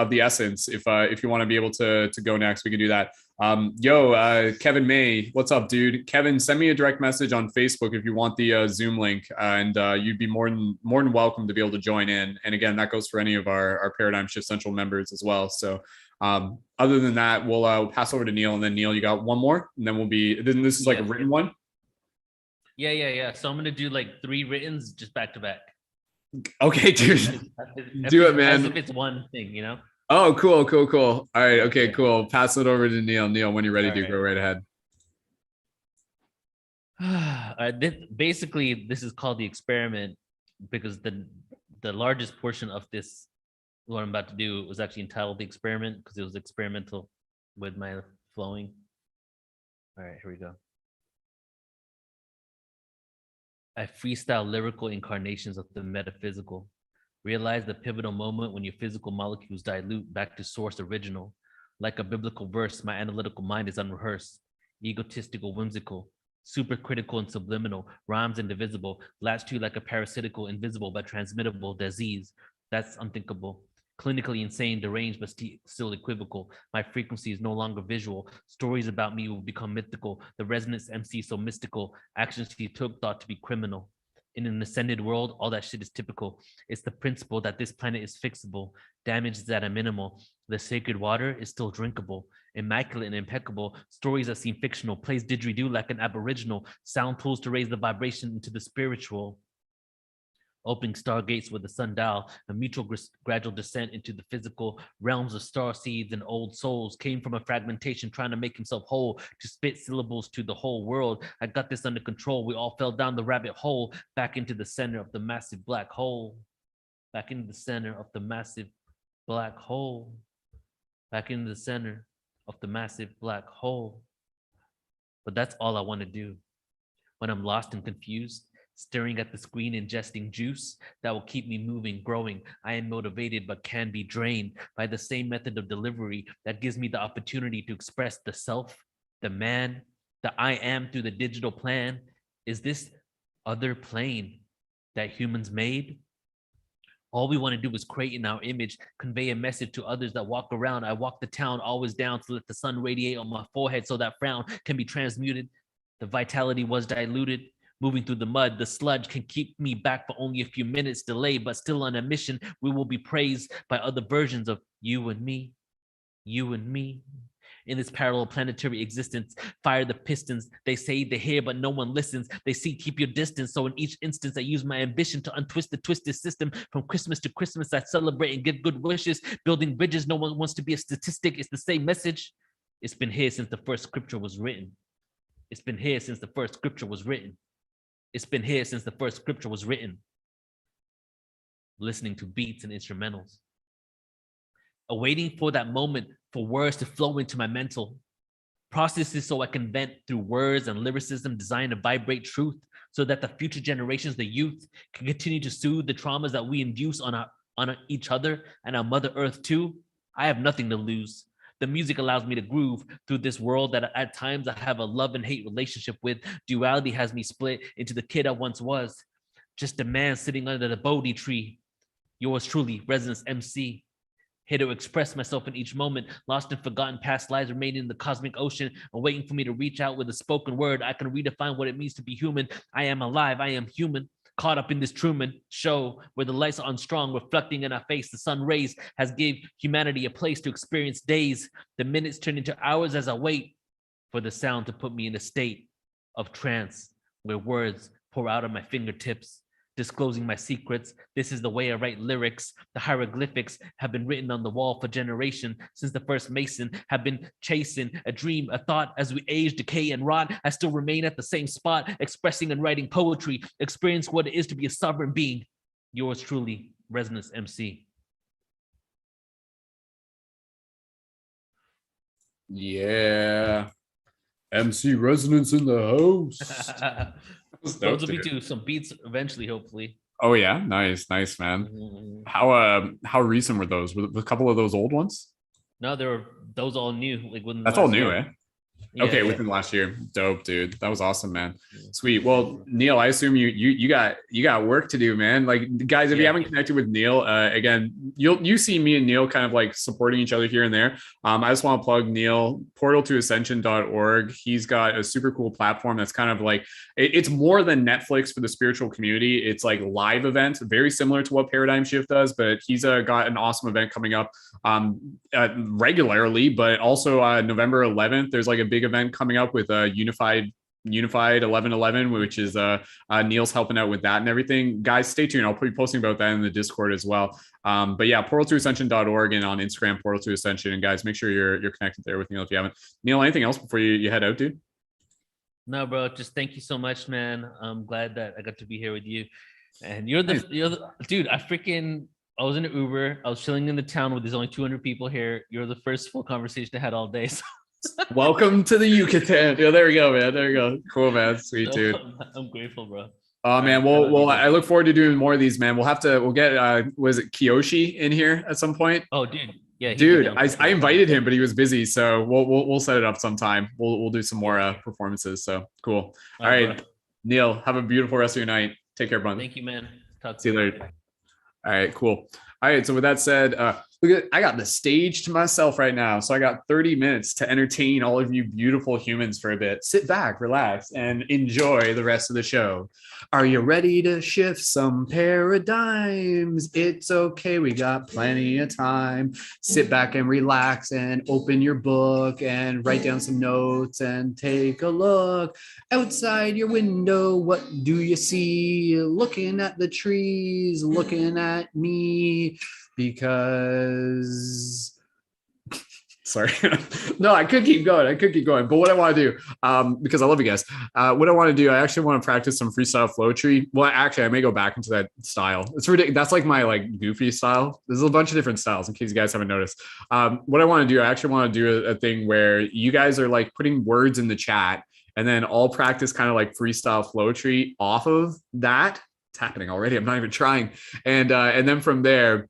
the essence. If you want to be able to go next, we can do that. Kevin May, what's up, dude? Kevin, send me a direct message on Facebook if you want the Zoom link, and you'd be more than welcome to be able to join in. And again, that goes for any of our Paradigm Shift Central members as well. So other than that, we'll pass over to Neil, and then Neil, you got one more, and then then this is like a written one. Yeah. So I'm gonna do like 3 writtens just back to back. Okay, dude. Do it, man. As if it's one thing, you know? Oh, cool. All right, okay, cool. Pass it over to Neil. Neil, when you're ready, go right ahead. Basically, this is called the experiment because the largest portion of this, what I'm about to do, was actually entitled the experiment because it was experimental with my flowing. All right, here we go. I freestyle lyrical incarnations of the metaphysical. Realize the pivotal moment when your physical molecules dilute back to source original. Like a biblical verse, my analytical mind is unrehearsed, egotistical, whimsical, supercritical and subliminal, rhymes indivisible, latched to like a parasitical, invisible but transmittable disease. That's unthinkable. Clinically insane, deranged, but still equivocal. My frequency is no longer visual. Stories about me will become mythical. The resonance MC so mystical. Actions he took thought to be criminal. In an ascended world, all that shit is typical. It's the principle that this planet is fixable. Damage is at a minimal. The sacred water is still drinkable. Immaculate and impeccable. Stories that seem fictional. Plays didgeridoo like an aboriginal. Sound tools to raise the vibration into the spiritual. Opening stargates with the sundial, a mutual gradual descent into the physical realms of star seeds and old souls came from a fragmentation trying to make himself whole, to spit syllables to the whole world. I got this under control. We all fell down the rabbit hole, back into the center of the massive black hole, back into the center of the massive black hole, back into the center of the massive black hole. But that's all I want to do. When I'm lost and confused, staring at the screen, ingesting juice that will keep me moving, growing. I am motivated but can be drained by the same method of delivery that gives me the opportunity to express the self, the man, the I am through the digital plan. Is this other plane that humans made? All we want to do is create in our image, convey a message to others that walk around. I walk the town always down to let the sun radiate on my forehead so that frown can be transmuted. The vitality was diluted. Moving through the mud, the sludge can keep me back for only a few minutes delay, but still on a mission, we will be praised by other versions of you and me. In this parallel planetary existence, fire the pistons. They say they hear, but no one listens. They see, keep your distance. So in each instance, I use my ambition to untwist the twisted system. From Christmas to Christmas, I celebrate and give good wishes. Building bridges, no one wants to be a statistic. It's the same message. It's been here since the first scripture was written. It's been here since the first scripture was written. It's been here since the first scripture was written. Listening to beats and instrumentals. Awaiting for that moment for words to flow into my mental. Processes so I can vent through words and lyricism designed to vibrate truth so that the future generations, the youth, can continue to soothe the traumas that we induce on each other and our Mother Earth too. I have nothing to lose. The music allows me to groove through this world that at times I have a love and hate relationship with. Duality has me split into the kid I once was. Just a man sitting under the Bodhi tree. Yours truly, Resonance MC. Here to express myself in each moment. Lost and forgotten past lives remain in the cosmic ocean, and waiting for me to reach out with a spoken word. I can redefine what it means to be human. I am alive, I am human. Caught up in this Truman show where the lights are unstrung, reflecting in our face. The sun rays has gave humanity a place to experience days. The minutes turn into hours as I wait for the sound to put me in a state of trance where words pour out of my fingertips, disclosing my secrets. This is the way I write lyrics. The hieroglyphics have been written on the wall for generations. Since the first Mason have been chasing a dream, a thought. As we age, decay, and rot, I still remain at the same spot, expressing and writing poetry, experience what it is to be a sovereign being. Yours truly, Resonance MC. Yeah. MC Resonance in the house. Those will be too some beats eventually, hopefully. Oh yeah, nice, man. Mm-hmm. How recent were those? Were a couple of those old ones? No, they were those all new. Like when that's all new, eh? Okay, within the last year. Dope, dude. That was awesome, man. Sweet. Well, Neil, I assume you got work to do, man. Like, guys, if you haven't connected with Neil, again, you see me and Neil kind of like supporting each other here and there. I just want to plug Neil, portaltoascension.org. He's got a super cool platform that's kind of like it's more than Netflix for the spiritual community. It's like live events, very similar to what Paradigm Shift does, but he's got an awesome event coming up regularly, but also November 11th, there's like a big event coming up with Unified 1111, which is Neil's helping out with that and everything. Guys, stay tuned. I'll be posting about that in the Discord as well. But yeah, portaltoascension.org and on Instagram, Portal to Ascension. And guys, make sure you're connected there with Neil if you haven't. Neil, anything else before you head out, dude? No, bro. Just thank you so much, man. I'm glad that I got to be here with you. And you're the dude. I was in an Uber. I was chilling in the town where there's only 200 people here. You're the first full conversation I had all day. So. Welcome to the Yucatan. Yeah, there we go, man. There we go. Cool, man. Sweet, dude. I'm grateful, bro. Oh man, well, I look forward to doing more of these, man. We'll get was it Kiyoshi in here at some point? Oh, dude. Yeah, dude, I invited him, but he was busy, so we'll set it up sometime. We'll do some more performances. So cool. All right, bro. Neil, have a beautiful rest of your night. Take care, bud. Thank you, man. See you later. All right, cool. All right, so with that said, look, I got the stage to myself right now. So I got 30 minutes to entertain all of you beautiful humans for a bit. Sit back, relax, and enjoy the rest of the show. Are you ready to shift some paradigms? It's okay, we got plenty of time. Sit back and relax and open your book and write down some notes and take a look. Outside your window, what do you see? Looking at the trees, looking at me. Because sorry, no, I could keep going. But what I want to do, because I love you guys, what I want to do, I actually want to practice some freestyle Flowetry. Well, actually, I may go back into that style. It's ridiculous. That's like my like goofy style. There's a bunch of different styles in case you guys haven't noticed. What I want to do, I actually want to do a thing where you guys are like putting words in the chat, and then I'll practice kind of like freestyle Flowetry off of that. It's happening already. I'm not even trying. And then from there,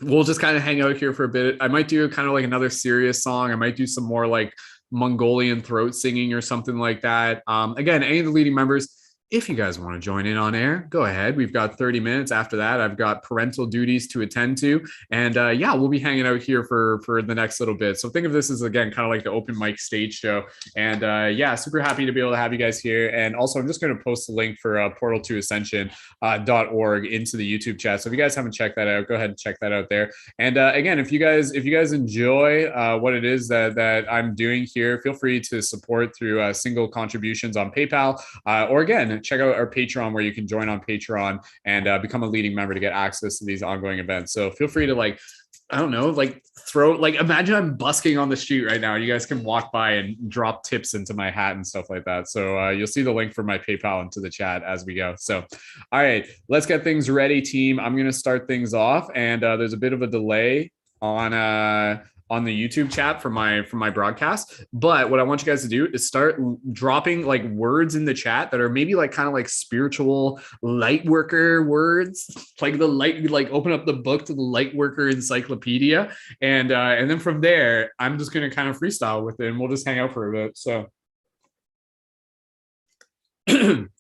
we'll just kind of hang out here for a bit. I might do kind of like another serious song. I might do some more like Mongolian throat singing or something like that. Again, any of the leading members, if you guys want to join in on air, go ahead. We've got 30 minutes. After that, I've got parental duties to attend to. And yeah, we'll be hanging out here for the next little bit. So think of this as, again, kind of like the open mic stage show. And yeah, super happy to be able to have you guys here. And also, I'm just going to post the link for portaltoascension.org into the YouTube chat. So if you guys haven't checked that out, go ahead and check that out there. And again, if you guys enjoy what it is that I'm doing here, feel free to support through single contributions on PayPal, or again, check out our Patreon where you can join on Patreon and become a leading member to get access to these ongoing events. So feel free to imagine I'm busking on the street right now. You guys can walk by and drop tips into my hat and stuff like that. So you'll see the link for my PayPal into the chat as we go. So, all right, let's get things ready, team. I'm going to start things off, and there's a bit of a delay on the YouTube chat from my broadcast. But what I want you guys to do is start dropping like words in the chat that are maybe like kind of like spiritual Lightworker words, like open up the book to the Lightworker encyclopedia. And then from there, I'm just going to kind of freestyle with it, and we'll just hang out for a bit. So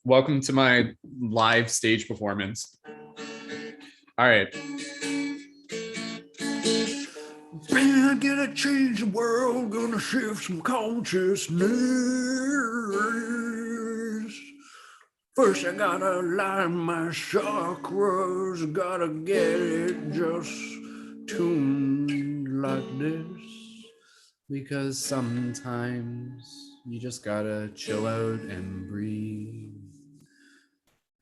welcome to my live stage performance. All right. Man, gonna change the world, gonna shift some consciousness. First, I gotta align my chakras, gotta get it just tuned like this. Because sometimes you just gotta chill out and breathe.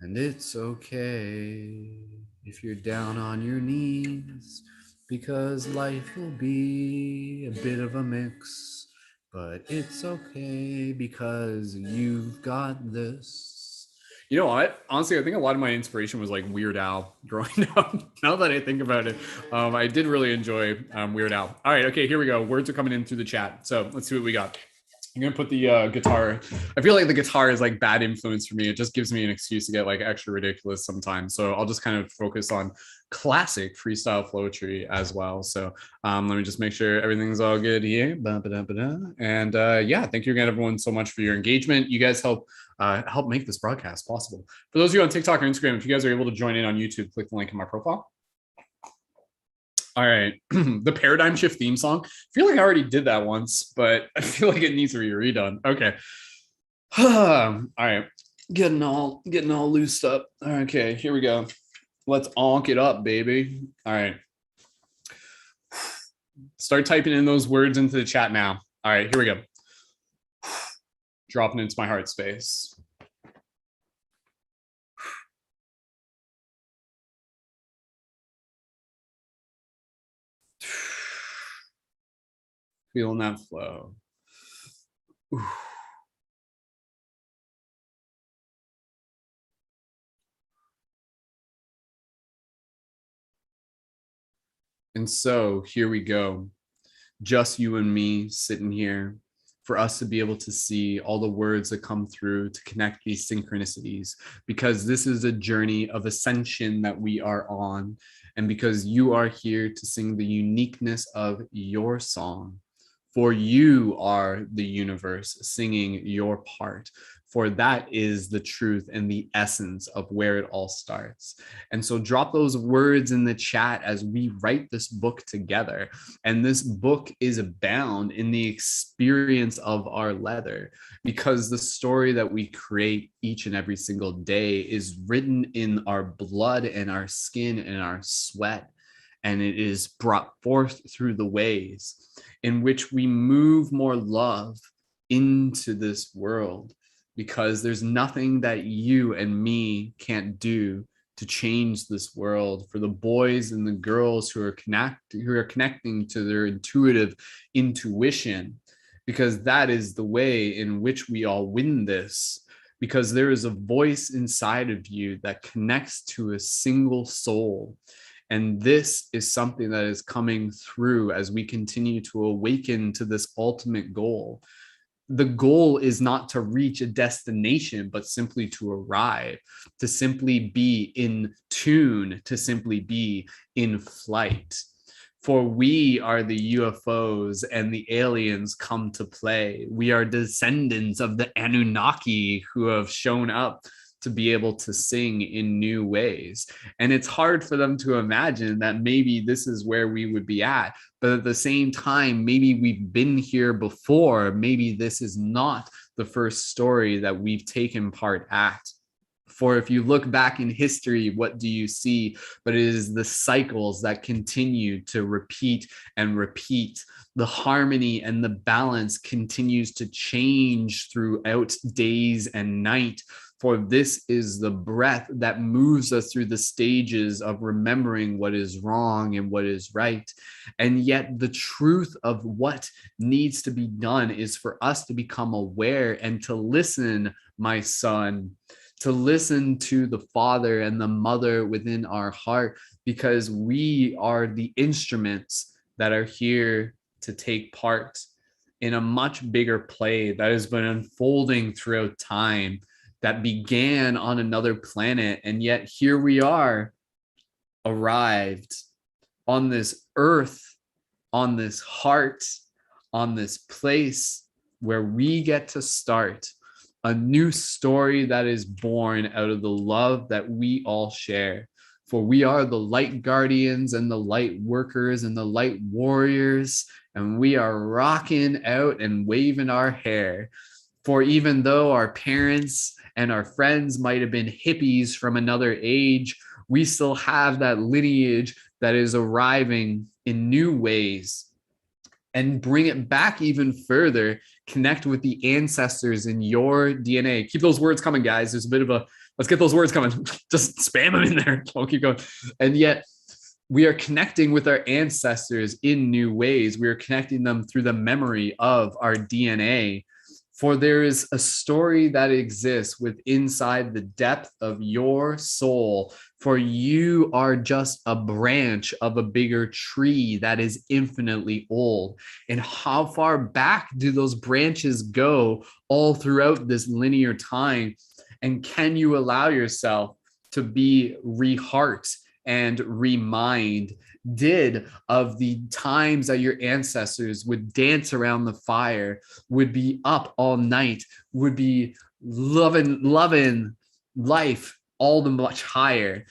And it's okay if you're down on your knees. Because life will be a bit of a mix, but it's okay because you've got this. You know what? Honestly, I think a lot of my inspiration was like Weird Al growing up. Now that I think about it, I did really enjoy Weird Al. All right, okay, here we go. Words are coming in through the chat. So let's see what we got. I'm gonna put the guitar. I feel like the guitar is like bad influence for me. It just gives me an excuse to get like extra ridiculous sometimes. So I'll just kind of focus on classic freestyle Flowetry as well. So let me just make sure everything's all good here. And yeah, thank you again, everyone, so much for your engagement. You guys help make this broadcast possible. For those of you on TikTok or Instagram, if you guys are able to join in on YouTube, click the link in my profile. All right, the paradigm shift theme song. I feel like I already did that once, but I feel like it needs to be redone. Okay. All right, getting all loosed up. Okay, here we go. Let's onk it up, baby. All right. Start typing in those words into the chat now. All right, here we go. Dropping into my heart space. Feeling that flow. Ooh. And so here we go. Just you and me sitting here, for us to be able to see all the words that come through to connect these synchronicities, because this is a journey of ascension that we are on. And because you are here to sing the uniqueness of your song. For you are the universe singing your part. For that is the truth and the essence of where it all starts. And so drop those words in the chat as we write this book together. And this book is bound in the experience of our leather, because the story that we create each and every single day is written in our blood and our skin and our sweat. And it is brought forth through the ways in which we move more love into this world, because there's nothing that you and me can't do to change this world. For the boys and the girls who are connecting to their intuitive intuition, because that is the way in which we all win this. Because there is a voice inside of you that connects to a single soul. And this is something that is coming through as we continue to awaken to this ultimate goal. The goal is not to reach a destination, but simply to arrive, to simply be in tune, to simply be in flight. For we are the UFOs and the aliens come to play. We are descendants of the Anunnaki who have shown up to be able to sing in new ways. And it's hard for them to imagine that maybe this is where we would be at. But at the same time, maybe we've been here before. Maybe this is not the first story that we've taken part at. For if you look back in history, what do you see? But it is the cycles that continue to repeat and repeat. The harmony and the balance continues to change throughout days and night. For this is the breath that moves us through the stages of remembering what is wrong and what is right. And yet the truth of what needs to be done is for us to become aware and to listen, my son, to listen to the father and the mother within our heart, because we are the instruments that are here to take part in a much bigger play that has been unfolding throughout time, that began on another planet. And yet here we are, arrived on this earth, on this heart, on this place where we get to start a new story that is born out of the love that we all share. For we are the light guardians and the light workers and the light warriors, and we are rocking out and waving our hair. For even though our parents and our friends might have been hippies from another age, we still have that lineage that is arriving in new ways. And bring it back even further, connect with the ancestors in your DNA. Keep those words coming, guys. There's a bit of a, let's get those words coming. Just spam them in there. I'll keep going. And yet we are connecting with our ancestors in new ways. We are connecting them through the memory of our DNA. For there is a story that exists within inside the depth of your soul. For you are just a branch of a bigger tree that is infinitely old. And how far back do those branches go all throughout this linear time? And can you allow yourself to be reheart and reminded of the times that your ancestors would dance around the fire, would be up all night, would be loving life all the much higher?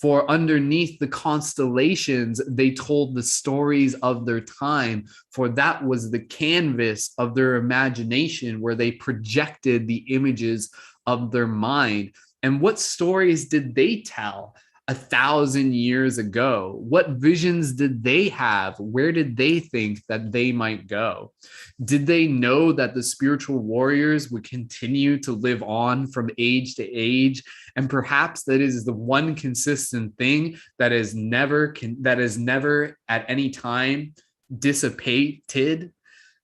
For underneath the constellations, they told the stories of their time, for that was the canvas of their imagination where they projected the images of their mind. And what stories did they tell 1,000 years ago? What visions did they have? Where did they think that they might go? Did they know that the spiritual warriors would continue to live on from age to age? And perhaps that is the one consistent thing that is never at any time dissipated.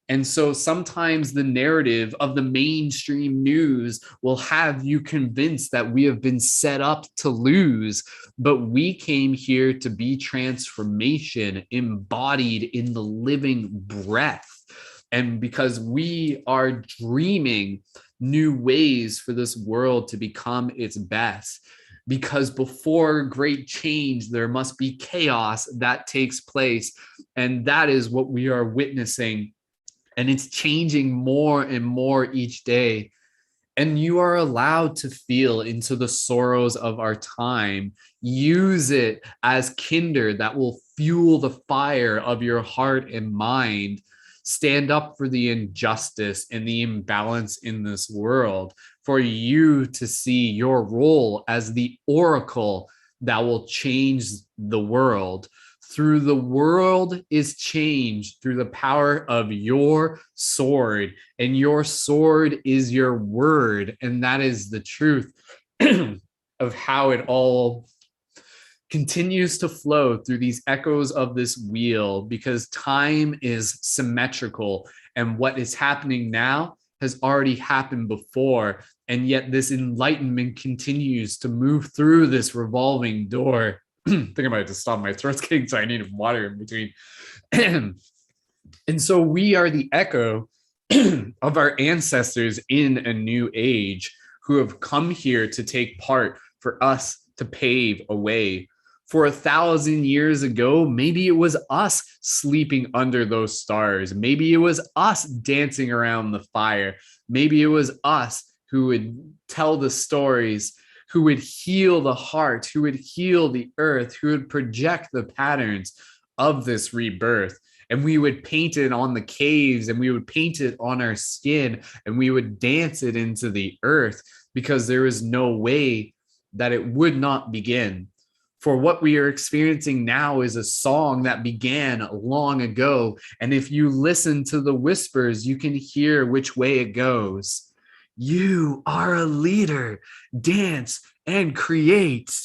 And so sometimes the narrative of the mainstream news will have you convinced that we have been set up to lose, but we came here to be transformation embodied in the living breath. And because we are dreaming new ways for this world to become its best, because before great change, there must be chaos that takes place. And that is what we are witnessing. And it's changing more and more each day. And you are allowed to feel into the sorrows of our time. Use it as kindle that will fuel the fire of your heart and mind. Stand up for the injustice and the imbalance in this world, for you to see your role as the oracle that will change the world. Through the world is changed through the power of your sword, and your sword is your word. And that is the truth of how it all continues to flow through these echoes of this wheel, because time is symmetrical, and what is happening now has already happened before. And yet this enlightenment continues to move through this revolving door. I think I might have to stop. My throat's getting so I need water in between. And so we are the echo of our ancestors in a new age who have come here to take part, for us to pave a way. For 1,000 years ago, maybe it was us sleeping under those stars. Maybe it was us dancing around the fire. Maybe it was us who would tell the stories, who would heal the heart, who would heal the earth, who would project the patterns of this rebirth. And we would paint it on the caves, and we would paint it on our skin, and we would dance it into the earth, because there is no way that it would not begin. For what we are experiencing now is a song that began long ago. And if you listen to the whispers, you can hear which way it goes. You are a leader. Dance and create.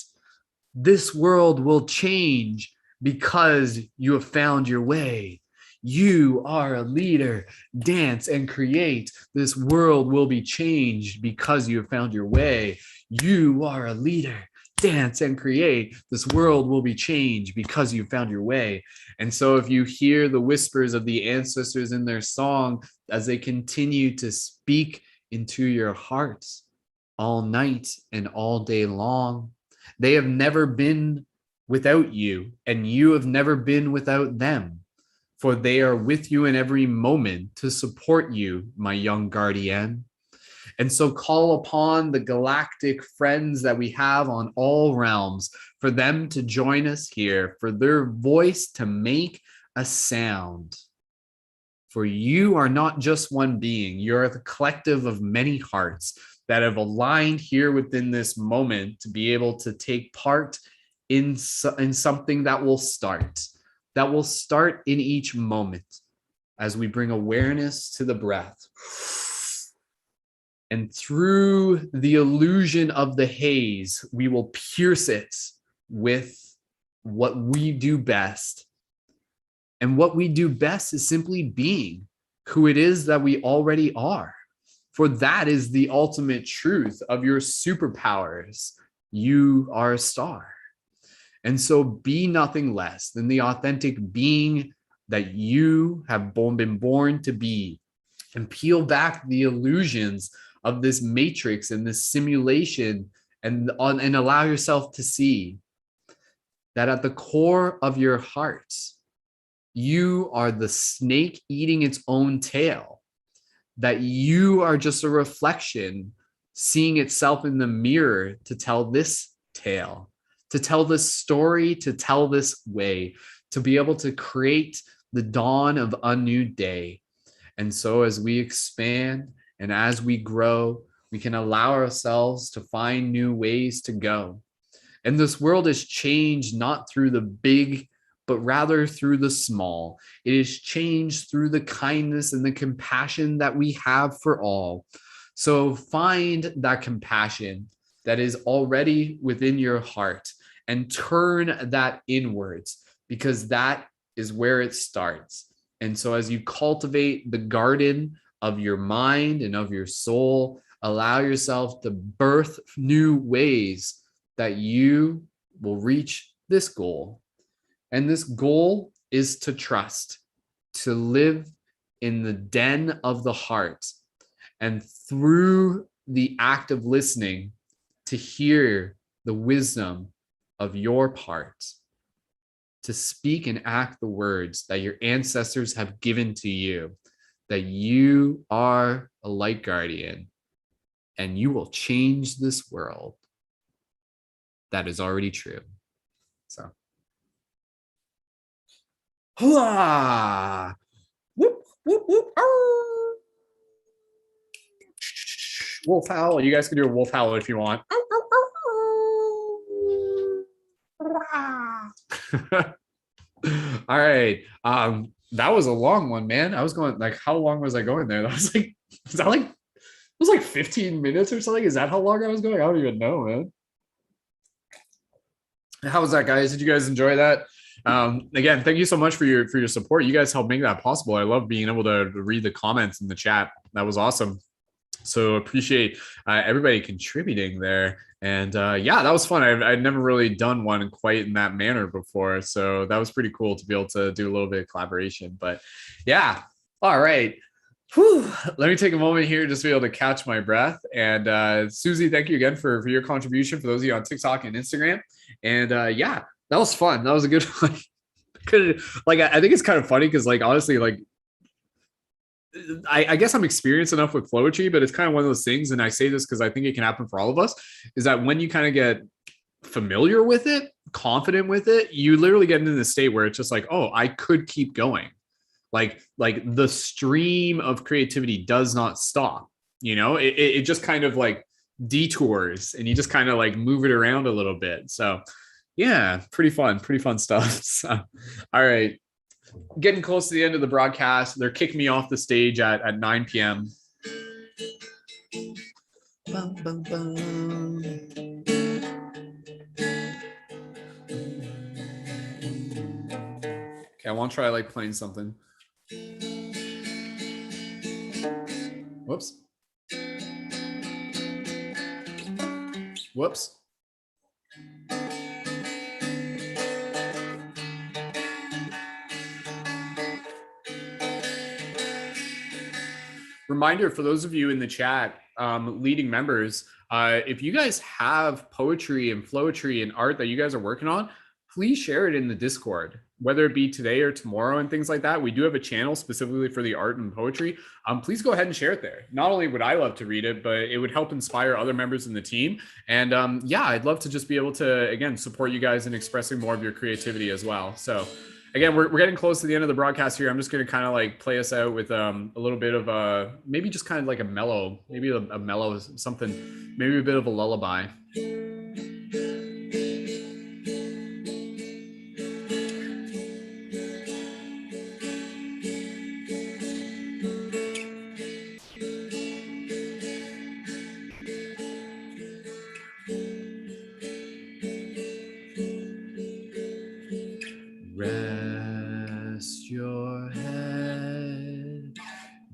This world will change because you have found your way. You are a leader. Dance and create. This world will be changed because you have found your way. You are a leader. Dance and create. This world will be changed because you found your way. And so if you hear the whispers of the ancestors in their song as they continue to speak into your hearts all night and all day long, they have never been without you, and you have never been without them, for they are with you in every moment to support you, my young guardian. And so call upon the galactic friends that we have on all realms for them to join us here, for their voice to make a sound. For you are not just one being, you're the collective of many hearts that have aligned here within this moment to be able to take part in something that will start in each moment as we bring awareness to the breath. And through the illusion of the haze, we will pierce it with what we do best. And what we do best is simply being who it is that we already are. For that is the ultimate truth of your superpowers. You are a star. And so be nothing less than the authentic being that you have been born to be, and peel back the illusions of this matrix and this simulation, and allow yourself to see that at the core of your heart, you are the snake eating its own tail, that you are just a reflection seeing itself in the mirror to tell this tale, to tell this story, to tell this way, to be able to create the dawn of a new day. And so as we expand and as we grow, we can allow ourselves to find new ways to go. And this world is changed not through the big, but rather through the small. It is changed through the kindness and the compassion that we have for all. So find that compassion that is already within your heart and turn that inwards, because that is where it starts. And so as you cultivate the garden of your mind and of your soul, allow yourself to birth new ways that you will reach this goal. And this goal is to trust, to live in the den of the heart, and through the act of listening, to hear the wisdom of your part, to speak and act the words that your ancestors have given to you, that you are a light guardian and you will change this world. That is already true. So, hurrah! Whoop, whoop, whoop. Arr! Wolf howl. You guys can do a wolf howl if you want. All right. That was a long one, man. I was going like, how long was I going there? That was like, is that like, it was like 15 minutes or something. Is that how long I was going? I don't even know, man. How was that, guys? Did you guys enjoy that? Again, thank you so much for your support. You guys helped make that possible. I love being able to read the comments in the chat. That was awesome. So appreciate everybody contributing there. And yeah, that was fun. I'd never really done one quite in that manner before. So that was pretty cool to be able to do a little bit of collaboration. But yeah, all right. Whew. Let me take a moment here just to be able to catch my breath. And Susie, thank you again for your contribution, for those of you on TikTok and Instagram. And yeah, that was fun. That was a good one. I think it's kind of funny because, like, honestly, like, I guess I'm experienced enough with Flowetry, but it's kind of one of those things, and I say this because I think it can happen for all of us, is that when you kind of get familiar with it, confident with it, you literally get into the state where it's just like, oh, I could keep going. Like the stream of creativity does not stop. You know, it just kind of like detours, and you just kind of like move it around a little bit. So yeah, pretty fun stuff. So, all right. Getting close to the end of the broadcast. They're kicking me off the stage at 9 p.m. Bum, bum, bum. Okay, I want to try like playing something. Whoops. Whoops. Reminder for those of you in the chat, leading members, if you guys have poetry and Flowetry and art that you guys are working on, please share it in the Discord, whether it be today or tomorrow and things like that. We do have a channel specifically for the art and poetry. Please go ahead and share it there. Not only would I love to read it, but it would help inspire other members in the team. And yeah, I'd love to just be able to, again, support you guys in expressing more of your creativity as well. So again, we're getting close to the end of the broadcast here. I'm just going to kind of like play us out with a little bit of maybe just kind of like a mellow, maybe a mellow something, maybe a bit of a lullaby. Rest your head,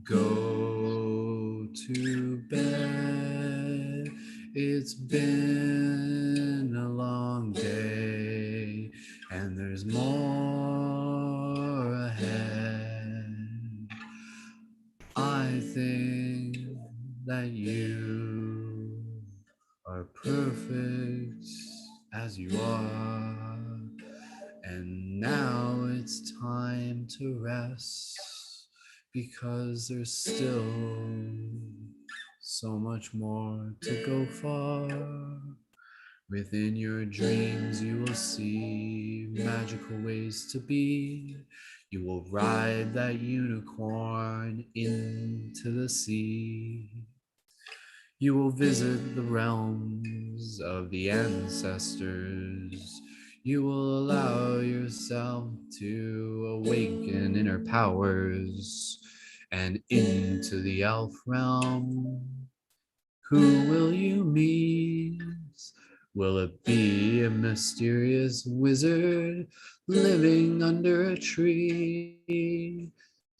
go to It's been a long day, and there's more ahead. I think that you are perfect as you are, and now it's time to rest, because there's still so much more to go far. Within your dreams you will see magical ways to be. You will ride that unicorn into the sea. You will visit the realms of the ancestors. You will allow yourself to awaken inner powers and into the elf realm. Who will you meet? Will it be a mysterious wizard living under a tree,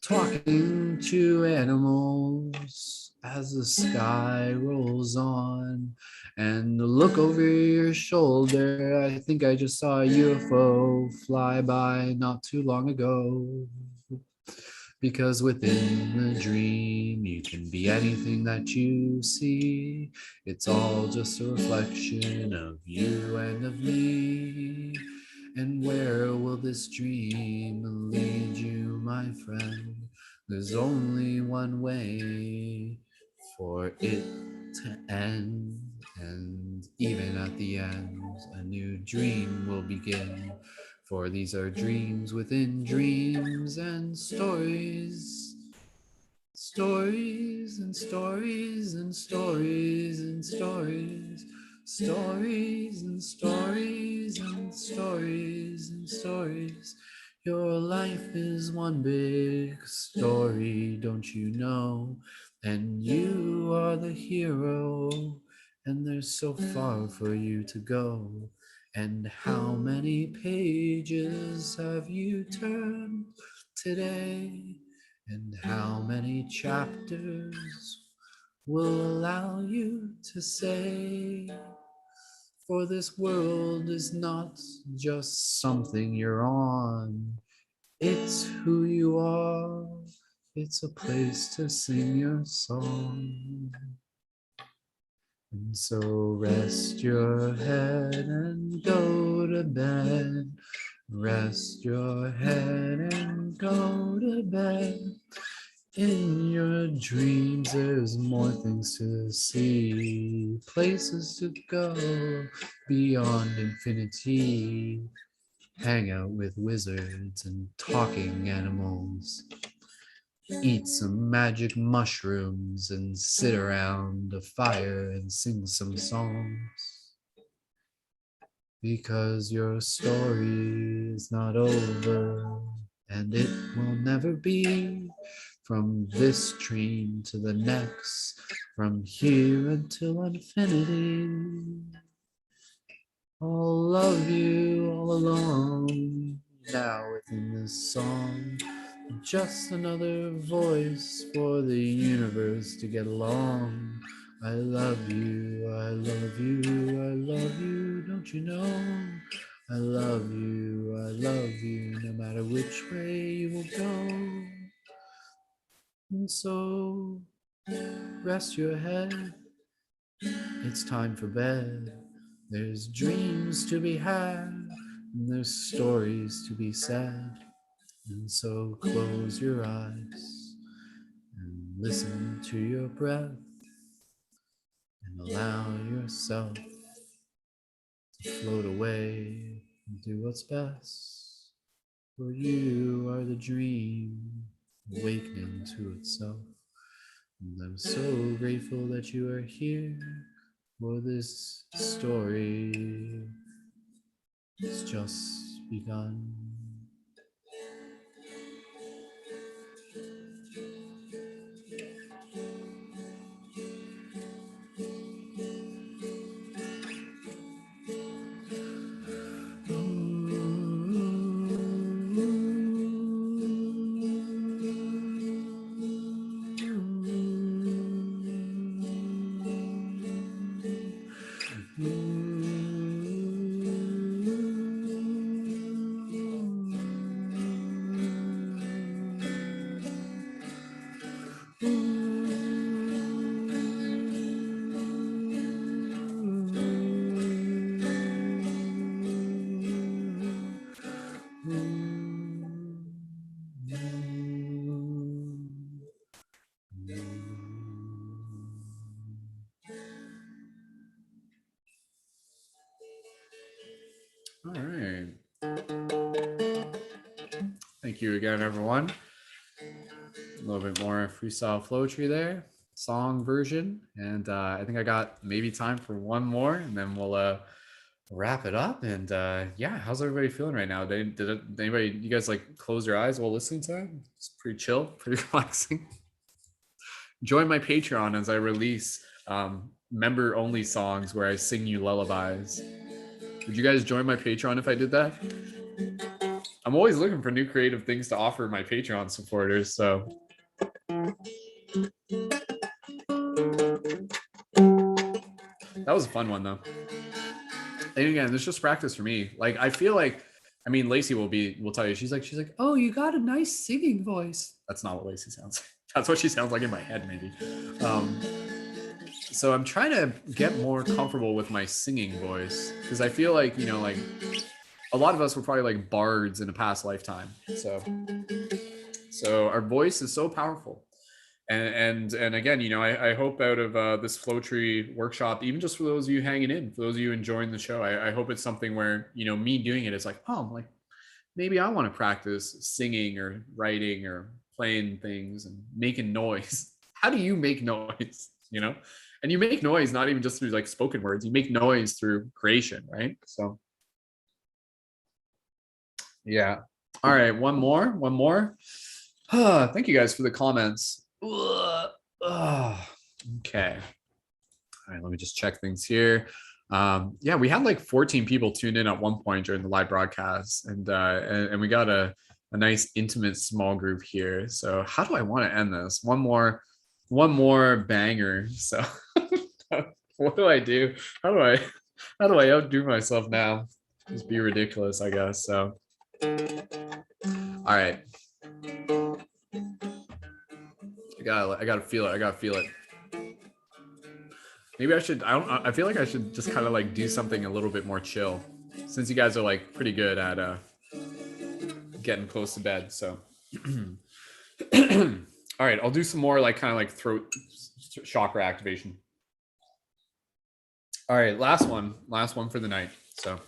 talking to animals as the sky rolls on? And look over your shoulder, I think I just saw a UFO fly by not too long ago. Because within the dream you can be anything that you see. It's all just a reflection of you and of me. And where will this dream lead you, my friend? There's only one way for it to end. And even at the end, a new dream will begin. For these are dreams within dreams, and stories, stories and stories and stories and stories, stories and stories and stories and stories. Your life is one big story, don't you know? And you are the hero, and there's so far for you to go. And how many pages have you turned today? And how many chapters will allow you to say? For this world is not just something you're on, it's who you are. It's a place to sing your song. And so rest your head and go to bed. Rest your head and go to bed. In your dreams there's more things to see, places to go beyond infinity. Hang out with wizards and talking animals. Eat some magic mushrooms and sit around a fire and sing some songs. Because your story is not over, and it will never be. From this dream to the next, from here until infinity. I'll love you all along, now within this song. Just another voice for the universe to get along. I love you, I love you, I love you, don't you know? I love you, no matter which way you will go. And so, rest your head, it's time for bed. There's dreams to be had, and there's stories to be said. And so close your eyes and listen to your breath, and allow yourself to float away and do what's best. For you are the dream awakening to itself. And I'm so grateful that you are here for this story. It's just begun. All right. Thank you again, everyone. A little bit more freestyle Flowetry there, song version. And I think I got maybe time for one more, and then we'll wrap it up. And yeah, how's everybody feeling right now? Did anybody, you guys like close your eyes while listening to it? It's pretty chill, pretty relaxing. Join my Patreon as I release member only songs where I sing you lullabies. Would you guys join my Patreon if I did that? I'm always looking for new creative things to offer my Patreon supporters, so. That was a fun one though. And again, it's just practice for me. Like, I feel like, I mean, Lacey will tell you, she's like, oh, you got a nice singing voice. That's not what Lacey sounds like. That's what she sounds like in my head, maybe. So I'm trying to get more comfortable with my singing voice, because I feel like, you know, like a lot of us were probably like bards in a past lifetime. So our voice is so powerful. And again, you know, I hope out of this Flowetry workshop, even just for those of you hanging in, for those of you enjoying the show, I hope it's something where, you know, me doing it is like, oh, like maybe I want to practice singing or writing or playing things and making noise. How do you make noise? You know, and you make noise not even just through like spoken words, you make noise through creation, right? So yeah. All right, one more. Thank you guys for the comments. Okay. All right, let me just check things here. Yeah, we had like 14 people tuned in at one point during the live broadcast, and we got a nice intimate small group here. So how do I want to end this? One more banger. So what do I do? How do I outdo myself now? Just be ridiculous, I guess. So all right. I gotta feel it. Maybe I should, I feel like I should just kind of like do something a little bit more chill, since you guys are like pretty good at getting close to bed. So all right, I'll do some more like kind of like throat chakra activation. All right, last one for the night. So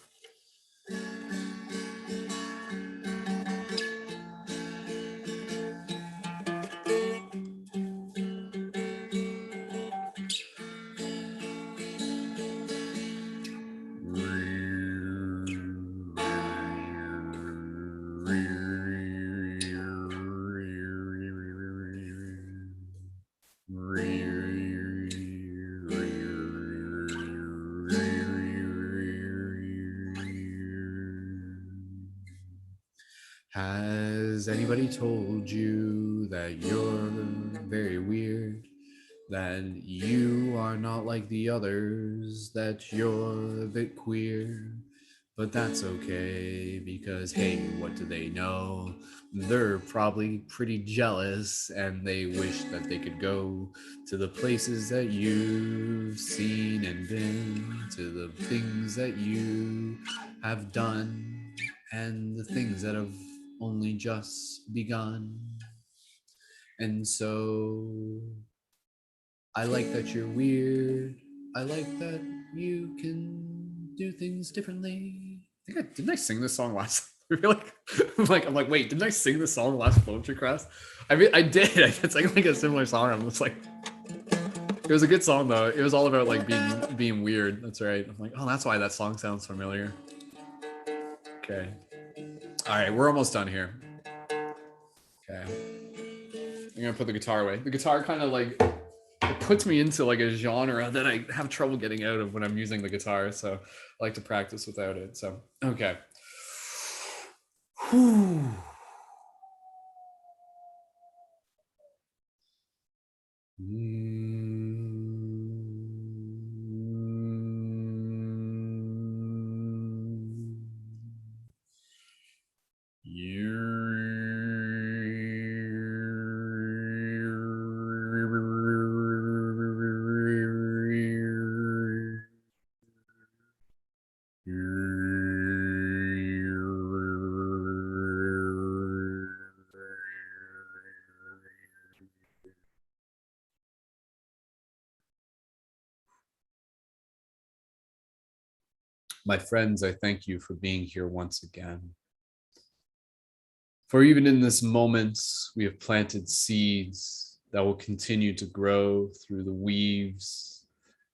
has anybody told you that you're very weird? That you are not like the others, that you're a bit queer? But that's okay, because hey, what do they know? They're probably pretty jealous, and they wish that they could go to the places that you've seen and been, to the things that you have done, and the things that have only just begun. And so I like that you're weird. I like that you can do things differently. Didn't I sing this song last? I feel like I'm like, wait, didn't I sing this song last Flowetry class? I mean, I did. I sang like a similar song. I'm just like, it was a good song though. It was all about like being weird. That's right. I'm like, oh, that's why that song sounds familiar. Okay. All right, we're almost done here. Okay. I'm gonna put the guitar away. The guitar kind of like, it puts me into like a genre that I have trouble getting out of when I'm using the guitar. So I like to practice without it. So, okay. Whew. My friends, I thank you for being here once again. For even in this moment, we have planted seeds that will continue to grow through the weaves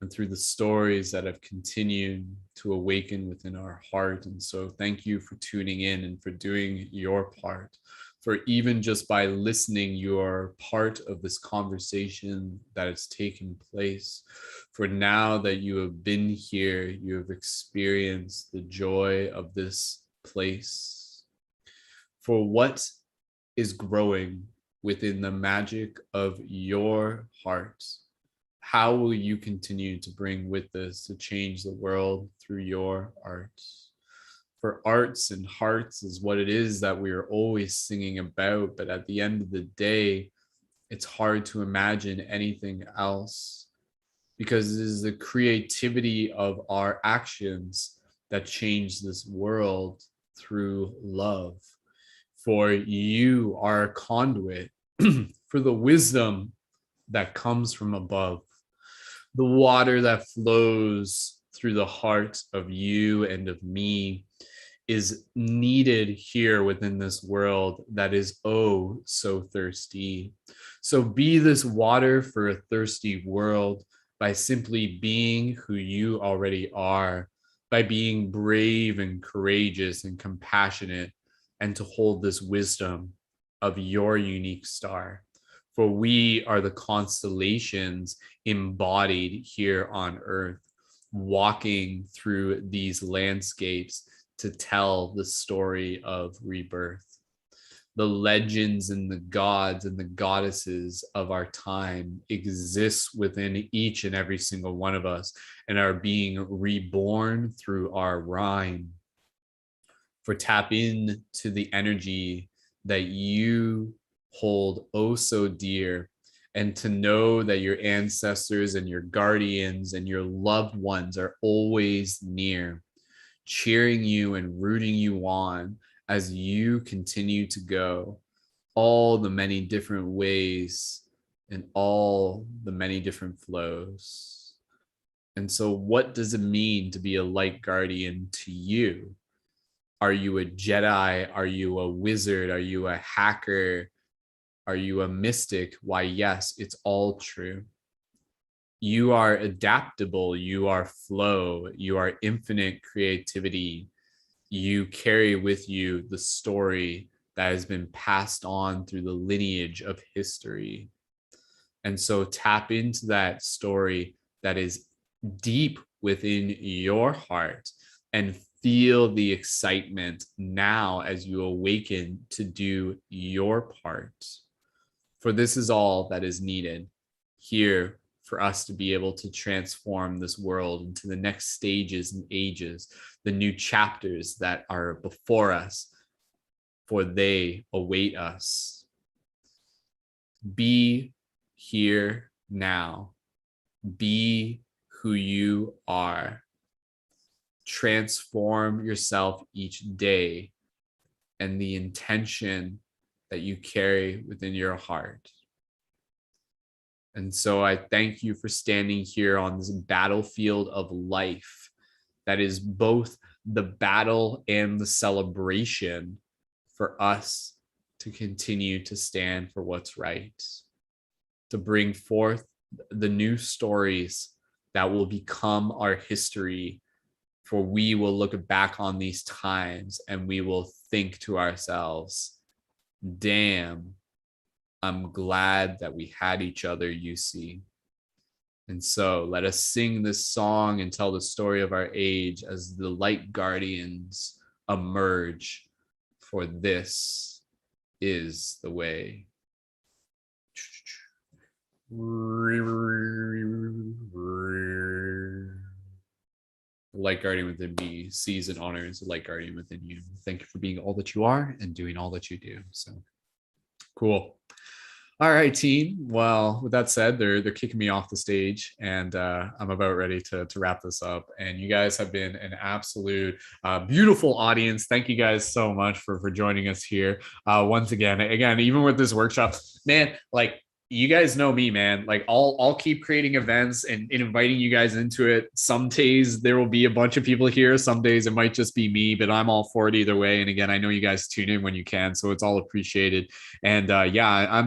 and through the stories that have continued to awaken within our heart. And so thank you for tuning in and for doing your part. For even just by listening, you are part of this conversation that has taken place. For now that you have been here, you have experienced the joy of this place. For what is growing within the magic of your heart? How will you continue to bring with this to change the world through your art? For arts and hearts is what it is that we are always singing about, but at the end of the day, it's hard to imagine anything else, because it is the creativity of our actions that change this world through love. For you are a conduit for the wisdom that comes from above, the water that flows through the heart of you and of me is needed here within this world that is oh so thirsty. So be this water for a thirsty world by simply being who you already are, by being brave and courageous and compassionate, and to hold this wisdom of your unique star. For we are the constellations embodied here on Earth, walking through these landscapes to tell the story of rebirth. The legends and the gods and the goddesses of our time exist within each and every single one of us and are being reborn through our rhyme. For tap in to the energy that you hold oh so dear, and to know that your ancestors and your guardians and your loved ones are always near, cheering you and rooting you on as you continue to go all the many different ways and all the many different flows. And so what does it mean to be a light guardian to you? Are you a Jedi? Are you a wizard? Are you a hacker? Are you a mystic? Why, yes, it's all true. You are adaptable. You are flow. You are infinite creativity. You carry with you the story that has been passed on through the lineage of history. And so tap into that story that is deep within your heart and feel the excitement now as you awaken to do your part. For this is all that is needed here for us to be able to transform this world into the next stages and ages, the new chapters that are before us, for they await us. Be here now. Be who you are. Transform yourself each day and the intention that you carry within your heart. And so I thank you for standing here on this battlefield of life that is both the battle and the celebration for us to continue to stand for what's right, to bring forth the new stories that will become our history. For we will look back on these times and we will think to ourselves, damn, I'm glad that we had each other, you see. And so let us sing this song and tell the story of our age as the light guardians emerge, for this is the way. The light guardian within me sees and honors the light guardian within you. Thank you for being all that you are and doing all that you do. So cool. All right, team. Well, with that said, they're kicking me off the stage, and I'm about ready to wrap this up. And you guys have been an absolute beautiful audience. Thank you guys so much for joining us here once again. Again, even with this workshop, man, like you guys know me, man. Like I'll keep creating events and inviting you guys into it. Some days there will be a bunch of people here. Some days it might just be me, but I'm all for it either way. And again, I know you guys tune in when you can, so it's all appreciated. And yeah,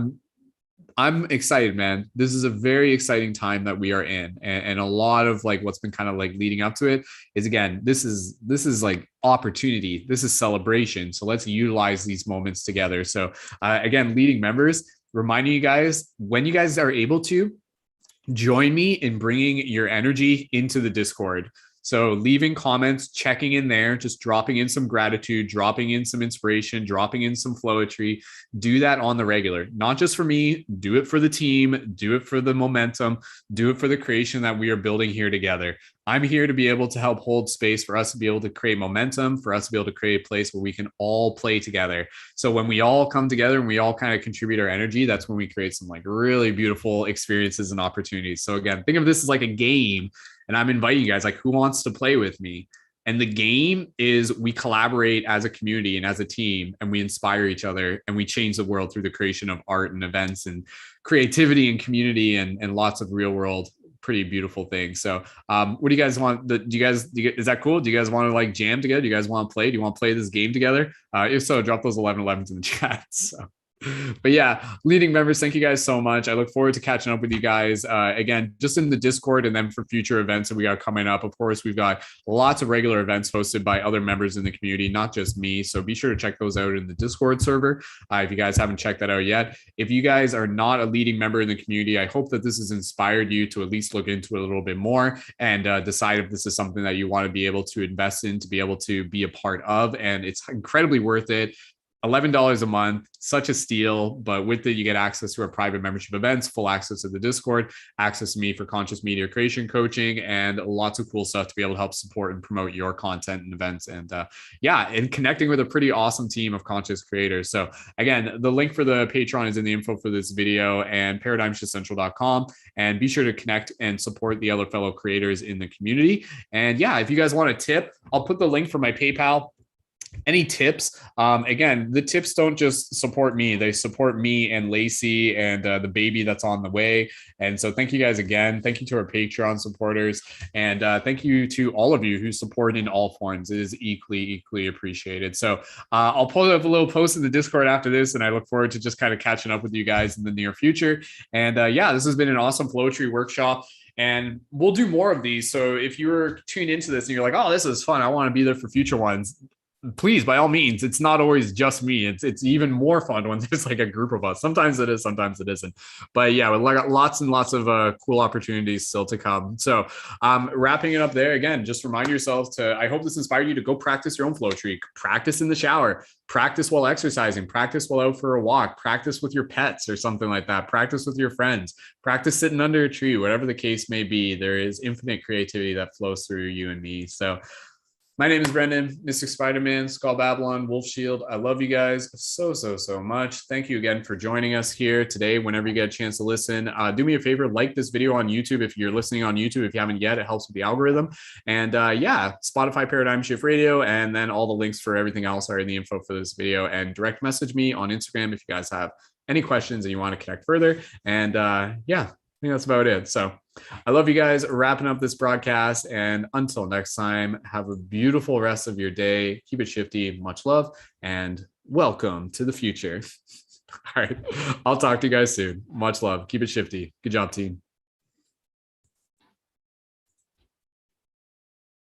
I'm excited, man. This is a very exciting time that we are in, and a lot of like what's been kind of like leading up to it is, again, this is like opportunity. This is celebration. So let's utilize these moments together. So again, leading members, reminding you guys, when you guys are able to, join me in bringing your energy into the Discord. So leaving comments, checking in there, just dropping in some gratitude, dropping in some inspiration, dropping in some flowetry. Do that on the regular, not just for me. Do it for the team. Do it for the momentum. Do it for the creation that we are building here together. I'm here to be able to help hold space for us to be able to create momentum, for us to be able to create a place where we can all play together. So when we all come together and we all kind of contribute our energy, that's when we create some like really beautiful experiences and opportunities. So again, think of this as like a game, and I'm inviting you guys, like, who wants to play with me? And the game is we collaborate as a community and as a team, and we inspire each other, and we change the world through the creation of art and events and creativity and community and lots of real world pretty beautiful things. So what do you guys want? Is that cool? Do you guys want to like jam together? Do you guys want to play? Do you want to play this game together? If so, drop those 11-11s in the chat. So but yeah, leading members, thank you guys so much. I look forward to catching up with you guys again, just in the Discord, and then for future events that we got coming up. Of course, we've got lots of regular events hosted by other members in the community, not just me. So be sure to check those out in the Discord server if you guys haven't checked that out yet. If you guys are not a leading member in the community, I hope that this has inspired you to at least look into it a little bit more and decide if this is something that you want to be able to invest in, to be able to be a part of. And it's incredibly worth it. $11 a month, such a steal. But with it, you get access to our private membership events, full access to the Discord, access to me for conscious media creation coaching, and lots of cool stuff to be able to help support and promote your content and events. And yeah, and connecting with a pretty awesome team of conscious creators. So again, the link for the Patreon is in the info for this video, and paradigmshiftcentral.com. And be sure to connect and support the other fellow creators in the community. And yeah, if you guys want a tip, I'll put the link for my PayPal. Any tips? Again, the tips don't just support me, they support me and Lacey and the baby that's on the way. And so thank you guys again. Thank you to our Patreon supporters, and thank you to all of you who support in all forms. It is equally appreciated. So I'll put up a little post in the Discord after this, and I look forward to just kind of catching up with you guys in the near future. And yeah, this has been an awesome Flowetry workshop, and we'll do more of these. So if you're tuned into this and you're like, oh, this is fun, I want to be there for future ones, please, by all means. It's not always just me. It's even more fun when there's like a group of us. Sometimes it is, sometimes it isn't. But yeah, we got lots and lots of cool opportunities still to come. So wrapping it up there, again, just remind yourselves to, I hope this inspired you to go practice your own Flowetry. Practice in the shower, practice while exercising, practice while out for a walk, practice with your pets or something like that, practice with your friends, practice sitting under a tree, whatever the case may be. There is infinite creativity that flows through you and me. So my name is Brendan, Mystic Spider-Man, Skull Babylon, Wolf Shield. I love you guys so much. Thank you again for joining us here today. Whenever you get a chance to listen, do me a favor, like this video on YouTube. If you're listening on YouTube, if you haven't yet, it helps with the algorithm. And yeah, Spotify Paradigm Shift Radio, and then all the links for everything else are in the info for this video. And direct message me on Instagram if you guys have any questions and you want to connect further. And yeah, I think that's about it. So I love you guys. Wrapping up this broadcast, and until next time, have a beautiful rest of your day. Keep it shifty. Much love and welcome to the future. All right. I'll talk to you guys soon. Much love. Keep it shifty. Good job, team.